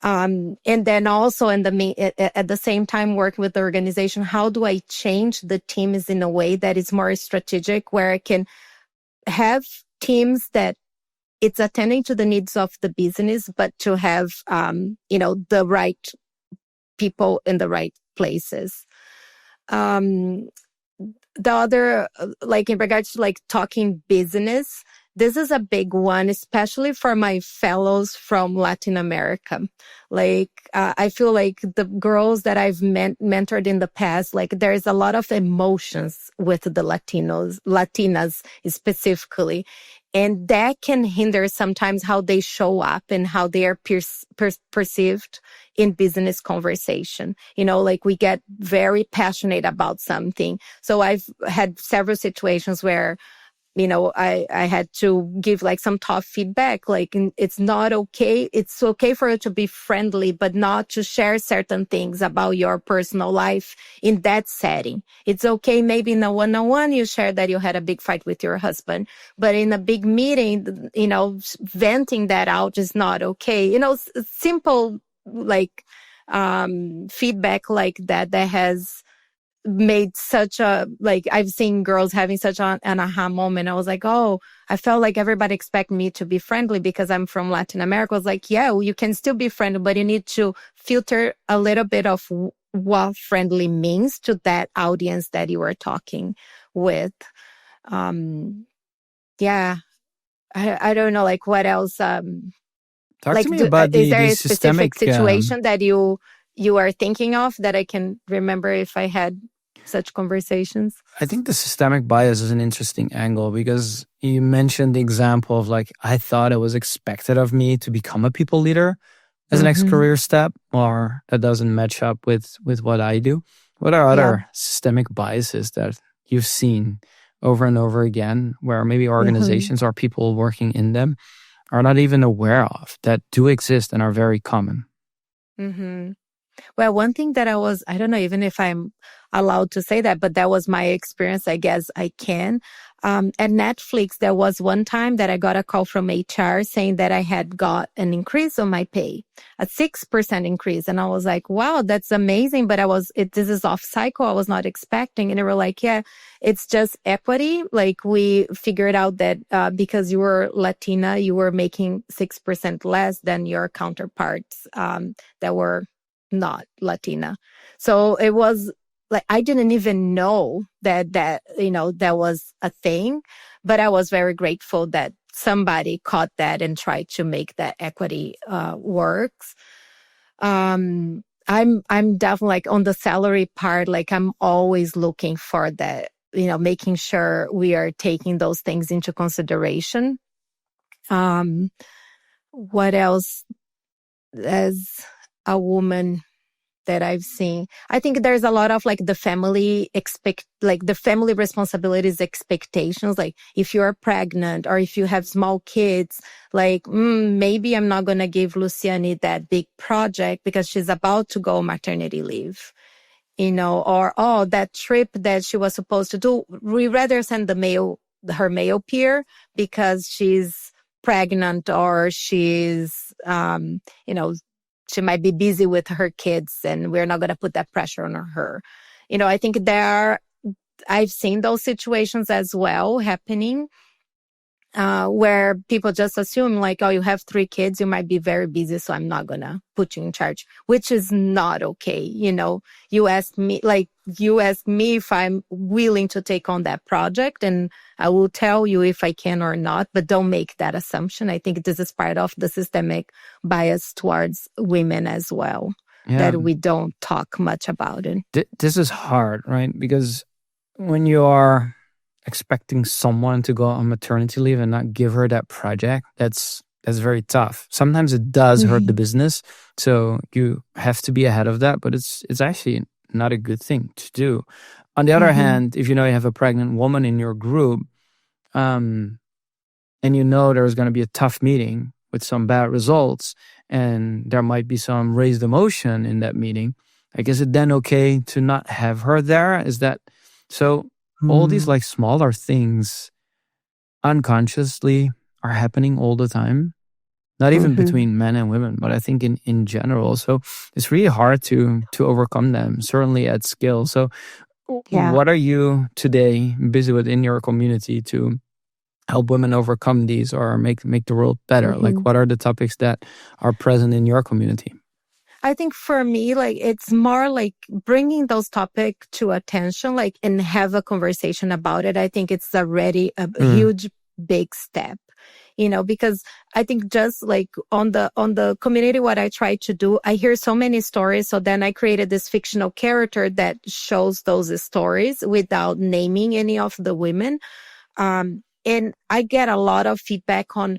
And then also at the same time working with the organization, how do I change the teams in a way that is more strategic, where I can have teams that it's attending to the needs of the business, but to have, the right people in the right places. The other, like in regards to like talking business, this is a big one, especially for my fellows from Latin America. Like, I feel like the girls that I've mentored in the past, like there's a lot of emotions with the Latinas specifically. And that can hinder sometimes how they show up and how they are perceived in business conversation. Like we get very passionate about something. So I've had several situations where, I had to give like some tough feedback, like it's not okay. It's okay for you to be friendly, but not to share certain things about your personal life in that setting. It's okay. Maybe in a one-on-one, you share that you had a big fight with your husband, but in a big meeting, venting that out is not okay. Simple, like, feedback like that has made such a, like, I've seen girls having such an aha moment. I was like, oh, I felt like everybody expect me to be friendly because I'm from Latin America. I was like, yeah, you can still be friendly, but you need to filter a little bit of what friendly means to that audience that you are talking with. Yeah, I don't know, like what else, Talk like, to me about is there the a systemic specific situation that you are thinking of that I can remember if I had such conversations? I think the systemic bias is an interesting angle, because you mentioned the example of like, I thought it was expected of me to become a people leader as a next career step, or that doesn't match up with what I do. What are other systemic biases that you've seen over and over again, where maybe organizations or people working in them are not even aware of, that do exist and are very common? Well, one thing that I don't know even if I'm allowed to say that, but that was my experience. I guess I can. At Netflix, there was one time that I got a call from HR saying that I had got an increase on my pay, a 6% increase. And I was like, wow, that's amazing. But this is off cycle. I was not expecting. And they were like, yeah, it's just equity. Like we figured out that, because you were Latina, you were making 6% less than your counterparts, that were not Latina. So it was like, I didn't even know that was a thing, but I was very grateful that somebody caught that and tried to make that equity, works. I'm definitely like on the salary part, like I'm always looking for that, making sure we are taking those things into consideration. What else as a woman that I've seen? I think there's a lot of like the family responsibilities, expectations. Like if you're pregnant or if you have small kids, like maybe I'm not going to give Luciane that big project because she's about to go maternity leave, or, oh, that trip that she was supposed to do. We rather send her male peer because she's pregnant or she's, she might be busy with her kids and we're not going to put that pressure on her. I think I've seen those situations as well happening. where people just assume like, oh, you have 3 kids, you might be very busy, so I'm not gonna put you in charge, which is not okay. You ask me if I'm willing to take on that project, and I will tell you if I can or not, but don't make that assumption. I think this is part of the systemic bias towards women as well, that we don't talk much about it. This is hard, right? Because when you are expecting someone to go on maternity leave and not give her that project, that's very tough. Sometimes it does hurt the business, so you have to be ahead of that, but it's actually not a good thing to do. On the other hand, if you know you have a pregnant woman in your group, and you know there's going to be a tough meeting with some bad results, and there might be some raised emotion in that meeting, like, is it then okay to not have her there? Is that so? All these like smaller things unconsciously are happening all the time, not even between men and women, but I think in general. So it's really hard to overcome them, certainly at scale. So what are you today busy with in your community to help women overcome these or make the world better? Like, what are the topics that are present in your community? I think for me, like, it's more like bringing those topics to attention, like, and have a conversation about it. I think it's already a huge, big step, because I think just like on the community, what I try to do, I hear so many stories. So then I created this fictional character that shows those stories without naming any of the women. And I get a lot of feedback on,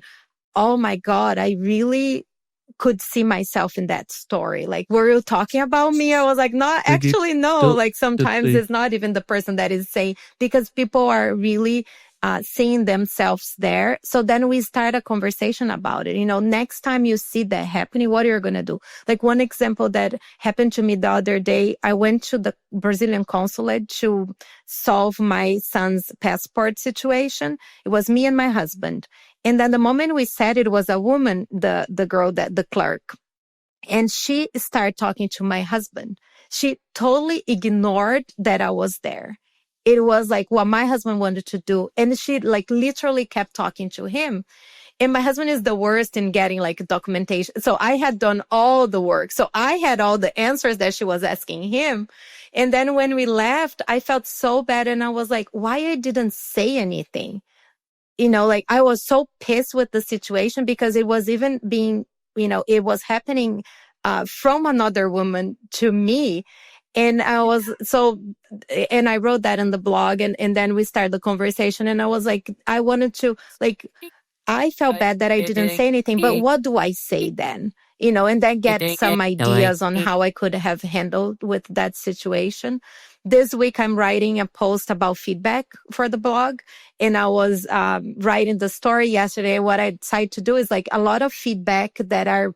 oh my God, I really could see myself in that story. Like, were you talking about me? I was like, no, actually, no. Like, sometimes it's not even the person that is saying, because people are really seeing themselves there. So then we start a conversation about it. Next time you see that happening, what are you going to do? Like, one example that happened to me the other day, I went to the Brazilian consulate to solve my son's passport situation. It was me and my husband. And then the moment we said it was a woman, the girl, the clerk, and she started talking to my husband. She totally ignored that I was there. It was like what my husband wanted to do. And she like literally kept talking to him. And my husband is the worst in getting like documentation. So I had done all the work. So I had all the answers that she was asking him. And then when we left, I felt so bad. And I was like, why I didn't say anything? Like, I was so pissed with the situation because it was even being, it was happening from another woman to me. And I wrote that in the blog, and then we started the conversation, and I was like, I wanted to, like, I felt bad that I didn't say anything, but what do I say then? And then get some ideas on how I could have handled with that situation. This week, I'm writing a post about feedback for the blog, and I was writing the story yesterday. What I decided to do is like a lot of feedback that are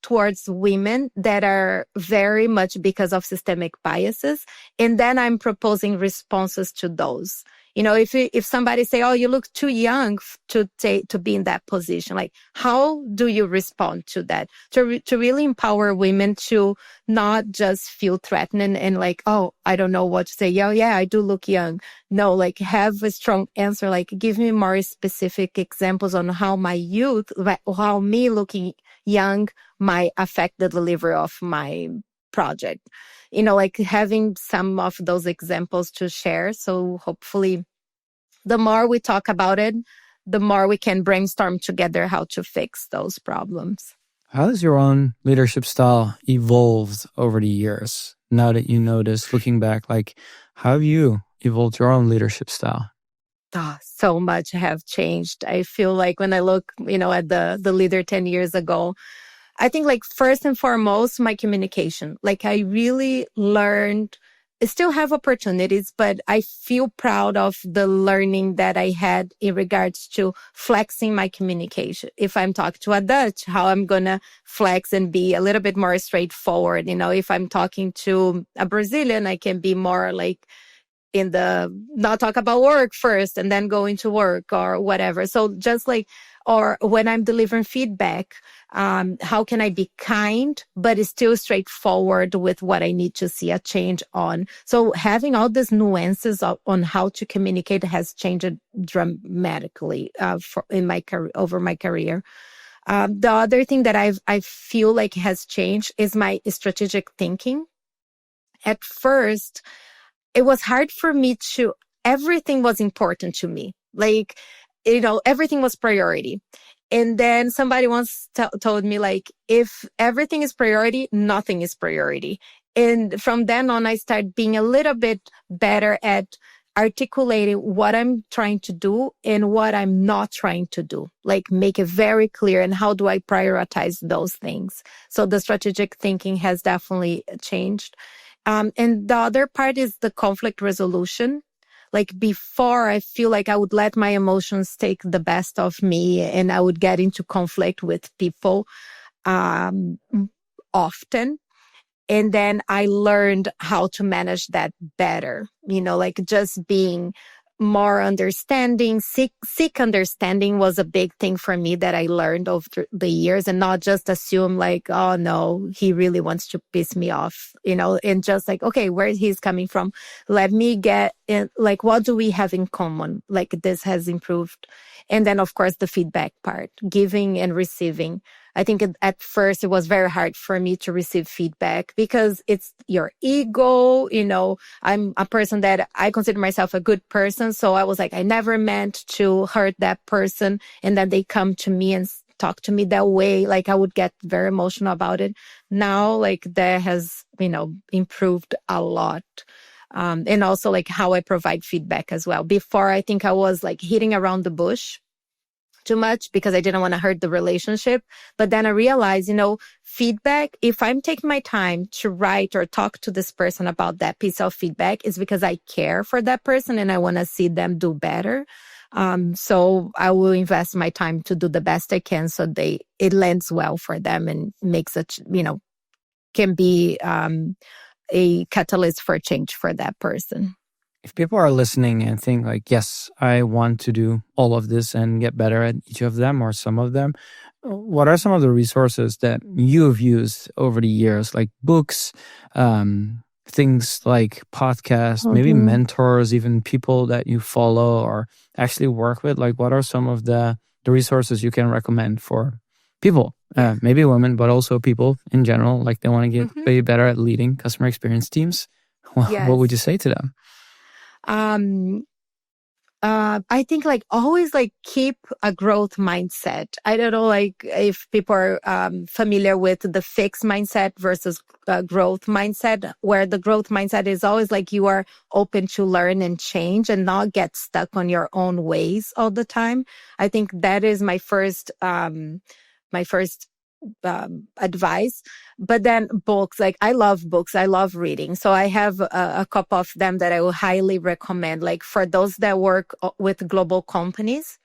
towards women that are very much because of systemic biases. And then I'm proposing responses to those. If somebody say, oh, you look too young to be in that position, like, how do you respond to that? To really empower women to not just feel threatened and like, oh, I don't know what to say. Yeah, I do look young. No, like, have a strong answer. Like, give me more specific examples on how my youth, how me looking young might affect the delivery of my project. Like, having some of those examples to share. So hopefully the more we talk about it, the more we can brainstorm together how to fix those problems. How has your own leadership style evolved over the years? Now that you know this, looking back, like, how have you evolved your own leadership style? So much have changed. I feel like when I look, at the leader 10 years ago, I think, like, first and foremost, my communication. Like, I really learned, I still have opportunities, but I feel proud of the learning that I had in regards to flexing my communication. If I'm talking to a Dutch, how I'm going to flex and be a little bit more straightforward. If I'm talking to a Brazilian, I can be more like, not talk about work first and then go into work or whatever. So just like, or when I'm delivering feedback, how can I be kind, but it's still straightforward with what I need to see a change on? So having all these nuances on how to communicate has changed dramatically over my career. The other thing that I feel like has changed is my strategic thinking. At first, it was hard for me everything was important to me. Like, everything was priority. And then somebody once told me, like, if everything is priority, nothing is priority. And from then on, I started being a little bit better at articulating what I'm trying to do and what I'm not trying to do. Like, make it very clear, and how do I prioritize those things? So the strategic thinking has definitely changed. And the other part is the conflict resolution. Like, before, I feel like I would let my emotions take the best of me, and I would get into conflict with people often. And then I learned how to manage that better, like just being more understanding. Seek understanding was a big thing for me that I learned over the years, and not just assume like, oh no, he really wants to piss me off, and just like, okay, where he's coming from. Let me get in, like, what do we have in common? Like, this has improved. And then of course the feedback part, giving and receiving. I think at first it was very hard for me to receive feedback because it's your ego. I'm a person that I consider myself a good person. So I was like, I never meant to hurt that person. And then they come to me and talk to me that way. Like, I would get very emotional about it. Now, like, that has, improved a lot. And also like how I provide feedback as well. Before, I think I was like hitting around the bush too much because I didn't want to hurt the relationship. But then I realized, feedback, if I'm taking my time to write or talk to this person about that piece of feedback, is because I care for that person and I want to see them do better. So I will invest my time to do the best I can so it lands well for them and makes it, can be a catalyst for change for that person. If people are listening and think like, yes, I want to do all of this and get better at each of them or some of them, what are some of the resources that you've used over the years, like books, things like podcasts, maybe mentors, even people that you follow or actually work with? Like, what are some of the resources you can recommend for people, maybe women, but also people in general, like they want to get way better at leading customer experience teams? What would you say to them? I think like always like keep a growth mindset. I don't know like if people are familiar with the fixed mindset versus growth mindset, where the growth mindset is always like you are open to learn and change and not get stuck on your own ways all the time. I think that is my first advice. But then books, like I love books. I love reading. So I have a couple of them that I will highly recommend. Like for those that work with global companies,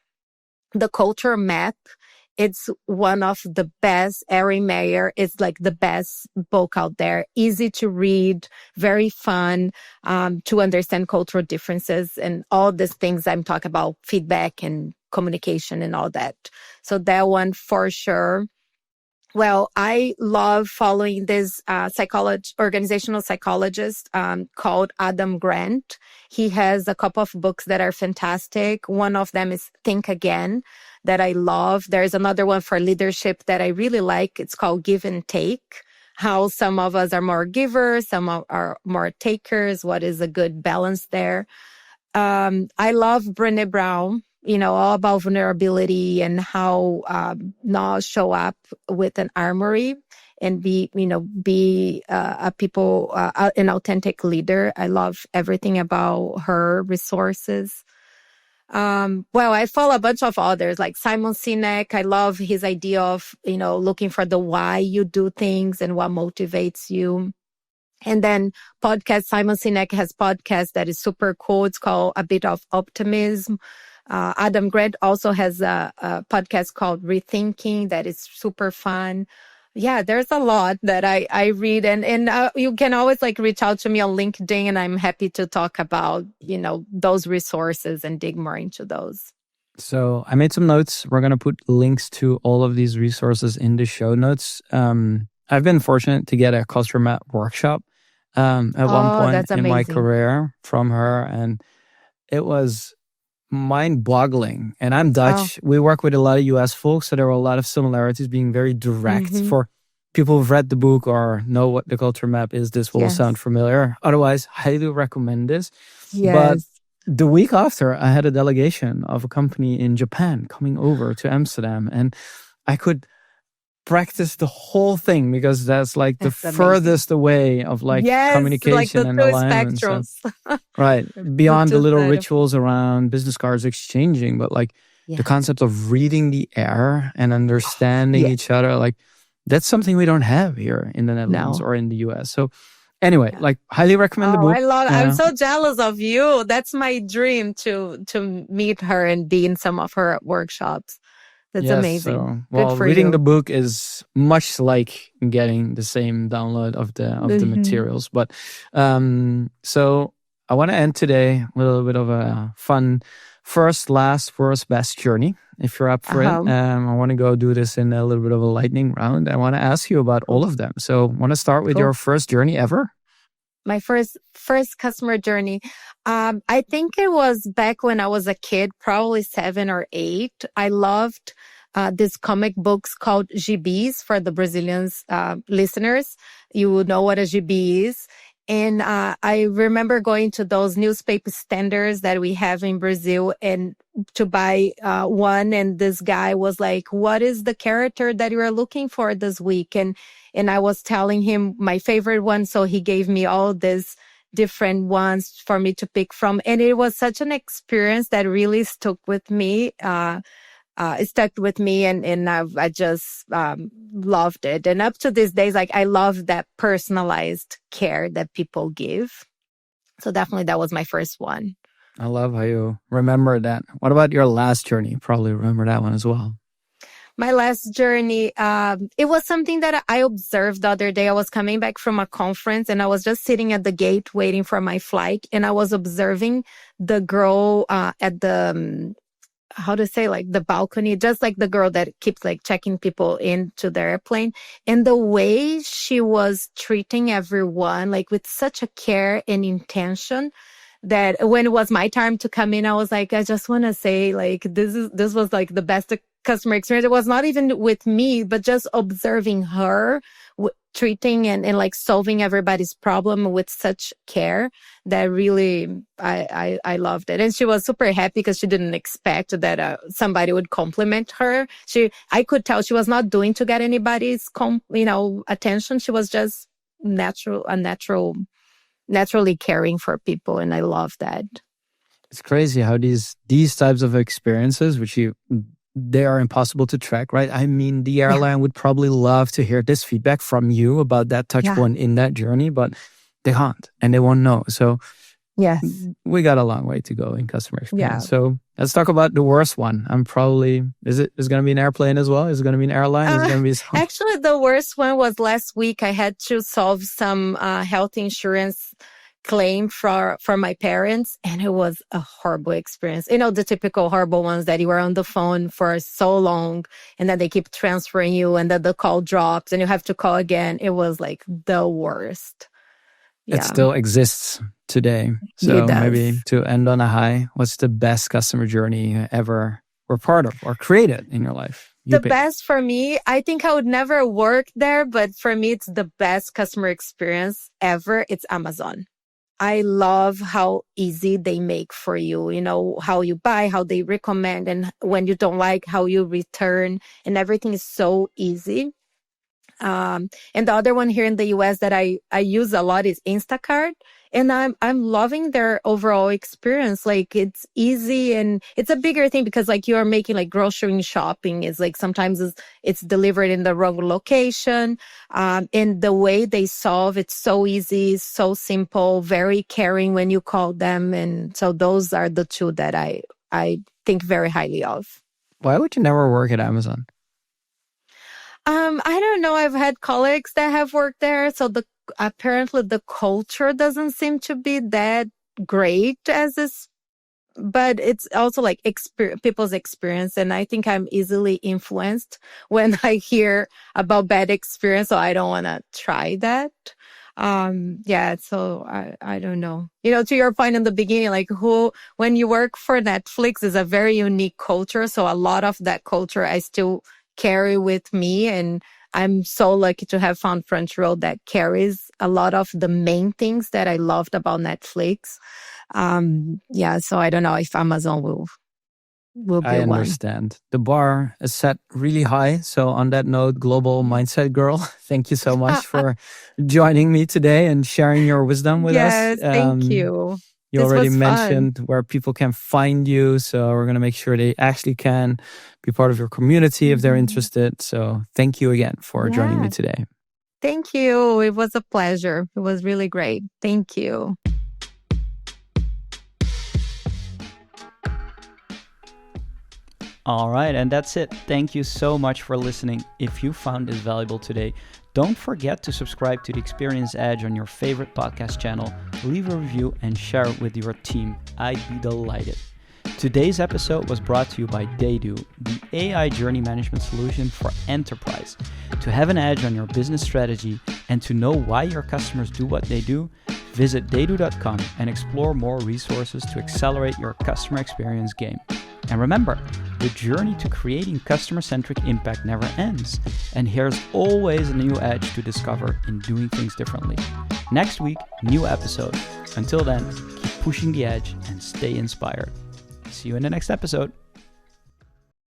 the Culture Map, it's one of the best. Ari Meyer is like the best book out there. Easy to read, very fun to understand cultural differences and all these things I'm talking about, feedback and communication and all that. So that one for sure. Well, I love following this organizational psychologist called Adam Grant. He has a couple of books that are fantastic. One of them is Think Again that I love. There's another one for leadership that I really like. It's called Give and Take. How some of us are more givers, some are more takers. What is a good balance there? I love Brené Brown. All about vulnerability and how not show up with an armory and be an authentic leader. I love everything about her resources. Well, I follow a bunch of others like Simon Sinek. I love his idea of, looking for the why you do things and what motivates you. And then Simon Sinek has podcast that is super cool. It's called A Bit of Optimism. Adam Grant also has a podcast called Rethinking that is super fun. Yeah, there's a lot that I read, and you can always like reach out to me on LinkedIn, and I'm happy to talk about, those resources and dig more into those. So I made some notes. We're going to put links to all of these resources in the show notes. I've been fortunate to get a customer map workshop at one Oh, point that's in my amazing. career from her, and it was mind-boggling. And I'm Oh, Dutch. We work with a lot of US folks, so there were a lot of similarities, being very direct. mm-hmm. For people who've read the book or know what the culture map is, this will sound Yes. familiar. Otherwise, highly recommend this. But Yes. the week after, I had a delegation of a company in Japan coming over to Amsterdam, and I could practice the whole thing because that's like the That's amazing. furthest away of like Yes, like communication the and two alignment. So, spectrums, right, the beyond the two little side of rituals around business cards exchanging, but like the yeah. concept of reading the air and understanding Yeah. each other, like that's something we don't have here in the Netherlands No. or in the US. So, anyway, Yeah. like highly recommend the Oh, book. I love it. I'm so jealous of you. That's my dream to meet her and be in some of her workshops. That's Yes, amazing. so Good well, for reading the you. book is much like getting the same download of the Mhm. materials. But so I want to end today with a little bit of a fun first, last, worst, best journey. If you're up for it, Uh-huh. I want to go do this in a little bit of a lightning round. I want to ask you about all Cool. of them. So, want to start with Cool. your first journey ever? My first customer journey. I think it was back when I was a kid, probably 7 or 8. I loved these comic books called GBs for the Brazilians listeners. You would know what a GB is. And I remember going to those newspaper standers that we have in Brazil and to buy one. And this guy was like, "What is the character that you are looking for this week?" And I was telling him my favorite one. So he gave me all these different ones for me to pick from. And it was such an experience that really stuck with me. It stuck with me and I just loved it. And up to these days, like I love that personalized care that people give. So definitely that was my first one. I love how you remember that. What about your last journey? You probably remember that one as well. My last journey, it was something that I observed the other day. I was coming back from a conference and I was just sitting at the gate waiting for my flight. And I was observing the girl at the, how to say, like the balcony, just like the girl that keeps like checking people into the airplane. And the way she was treating everyone, like with such a care and intention, that when it was my time to come in, I was like, I just want to say, like, this was like the best customer experience. It was not even with me, but just observing her treating and like solving everybody's problem with such care that really I loved it. And she was super happy because she didn't expect that somebody would compliment her. I could tell she was not doing to get anybody's attention. She was just naturally caring for people, and I love that. It's crazy how these types of experiences, they are impossible to track, right? I mean, the Yeah, airline would probably love to hear this feedback from you about that touch yeah, point in that journey, but they can't and they won't know. So yes, we got a long way to go in customer yeah. experience. So let's talk about the worst one. Is it going to be an airplane as well? Is it going to be an airline? Is it going to be some? Actually, the worst one was last week. I had to solve some health insurance claim for my parents, and it was a horrible experience. The typical horrible ones that you are on the phone for so long and then they keep transferring you and then the call drops and you have to call again. It was like the worst. It Yeah, still exists today. it So maybe does. to end on a high, what's the best customer journey you ever were part of or created in your life? You The pick. best for me, I think I would never work there, but for me, it's the best customer experience ever. It's Amazon. I love how easy they make for you, how you buy, how they recommend, and when you don't like, how you return, and everything is so easy. And the other one here in the US that I use a lot is Instacart. And I'm loving their overall experience. Like it's easy and it's a bigger thing because like you are making like grocery shopping is like sometimes it's delivered in the wrong location. And the way they solve it's so easy, so simple, very caring when you call them. And so those are the two that I think very highly of. Why would you never work at Amazon? I don't know. I've had colleagues that have worked there. So apparently the culture doesn't seem to be that great as this, but it's also like people's experience. And I think I'm easily influenced when I hear about bad experience. So I don't want to try that. Yeah, so I don't know. To your point in the beginning, like when you work for Netflix is a very unique culture. So a lot of that culture I still carry with me. And I'm so lucky to have found Crunchyroll that carries a lot of the main things that I loved about Netflix. Yeah, so I don't know if Amazon will be I one. understand. The bar is set really high. So on that note, global mindset girl, thank you so much for joining me today and sharing your wisdom with us. Yes, thank you. You This already was mentioned fun. where people can find you. So we're going to make sure they actually can be part of your community if they're interested. So thank you again for joining me today. Thank you. It was a pleasure. It was really great. Thank you. All right, and that's it. Thank you so much for listening. If you found this valuable today, don't forget to subscribe to the Experience Edge on your favorite podcast channel, leave a review, and share it with your team. I'd be delighted. Today's episode was brought to you by Daydo, the AI journey management solution for enterprise. To have an edge on your business strategy and to know why your customers do what they do, visit daydo.com and explore more resources to accelerate your customer experience game. And remember, the journey to creating customer-centric impact never ends, and here's always a new edge to discover in doing things differently. Next week, new episode. Until then, keep pushing the edge and stay inspired. See you in the next episode.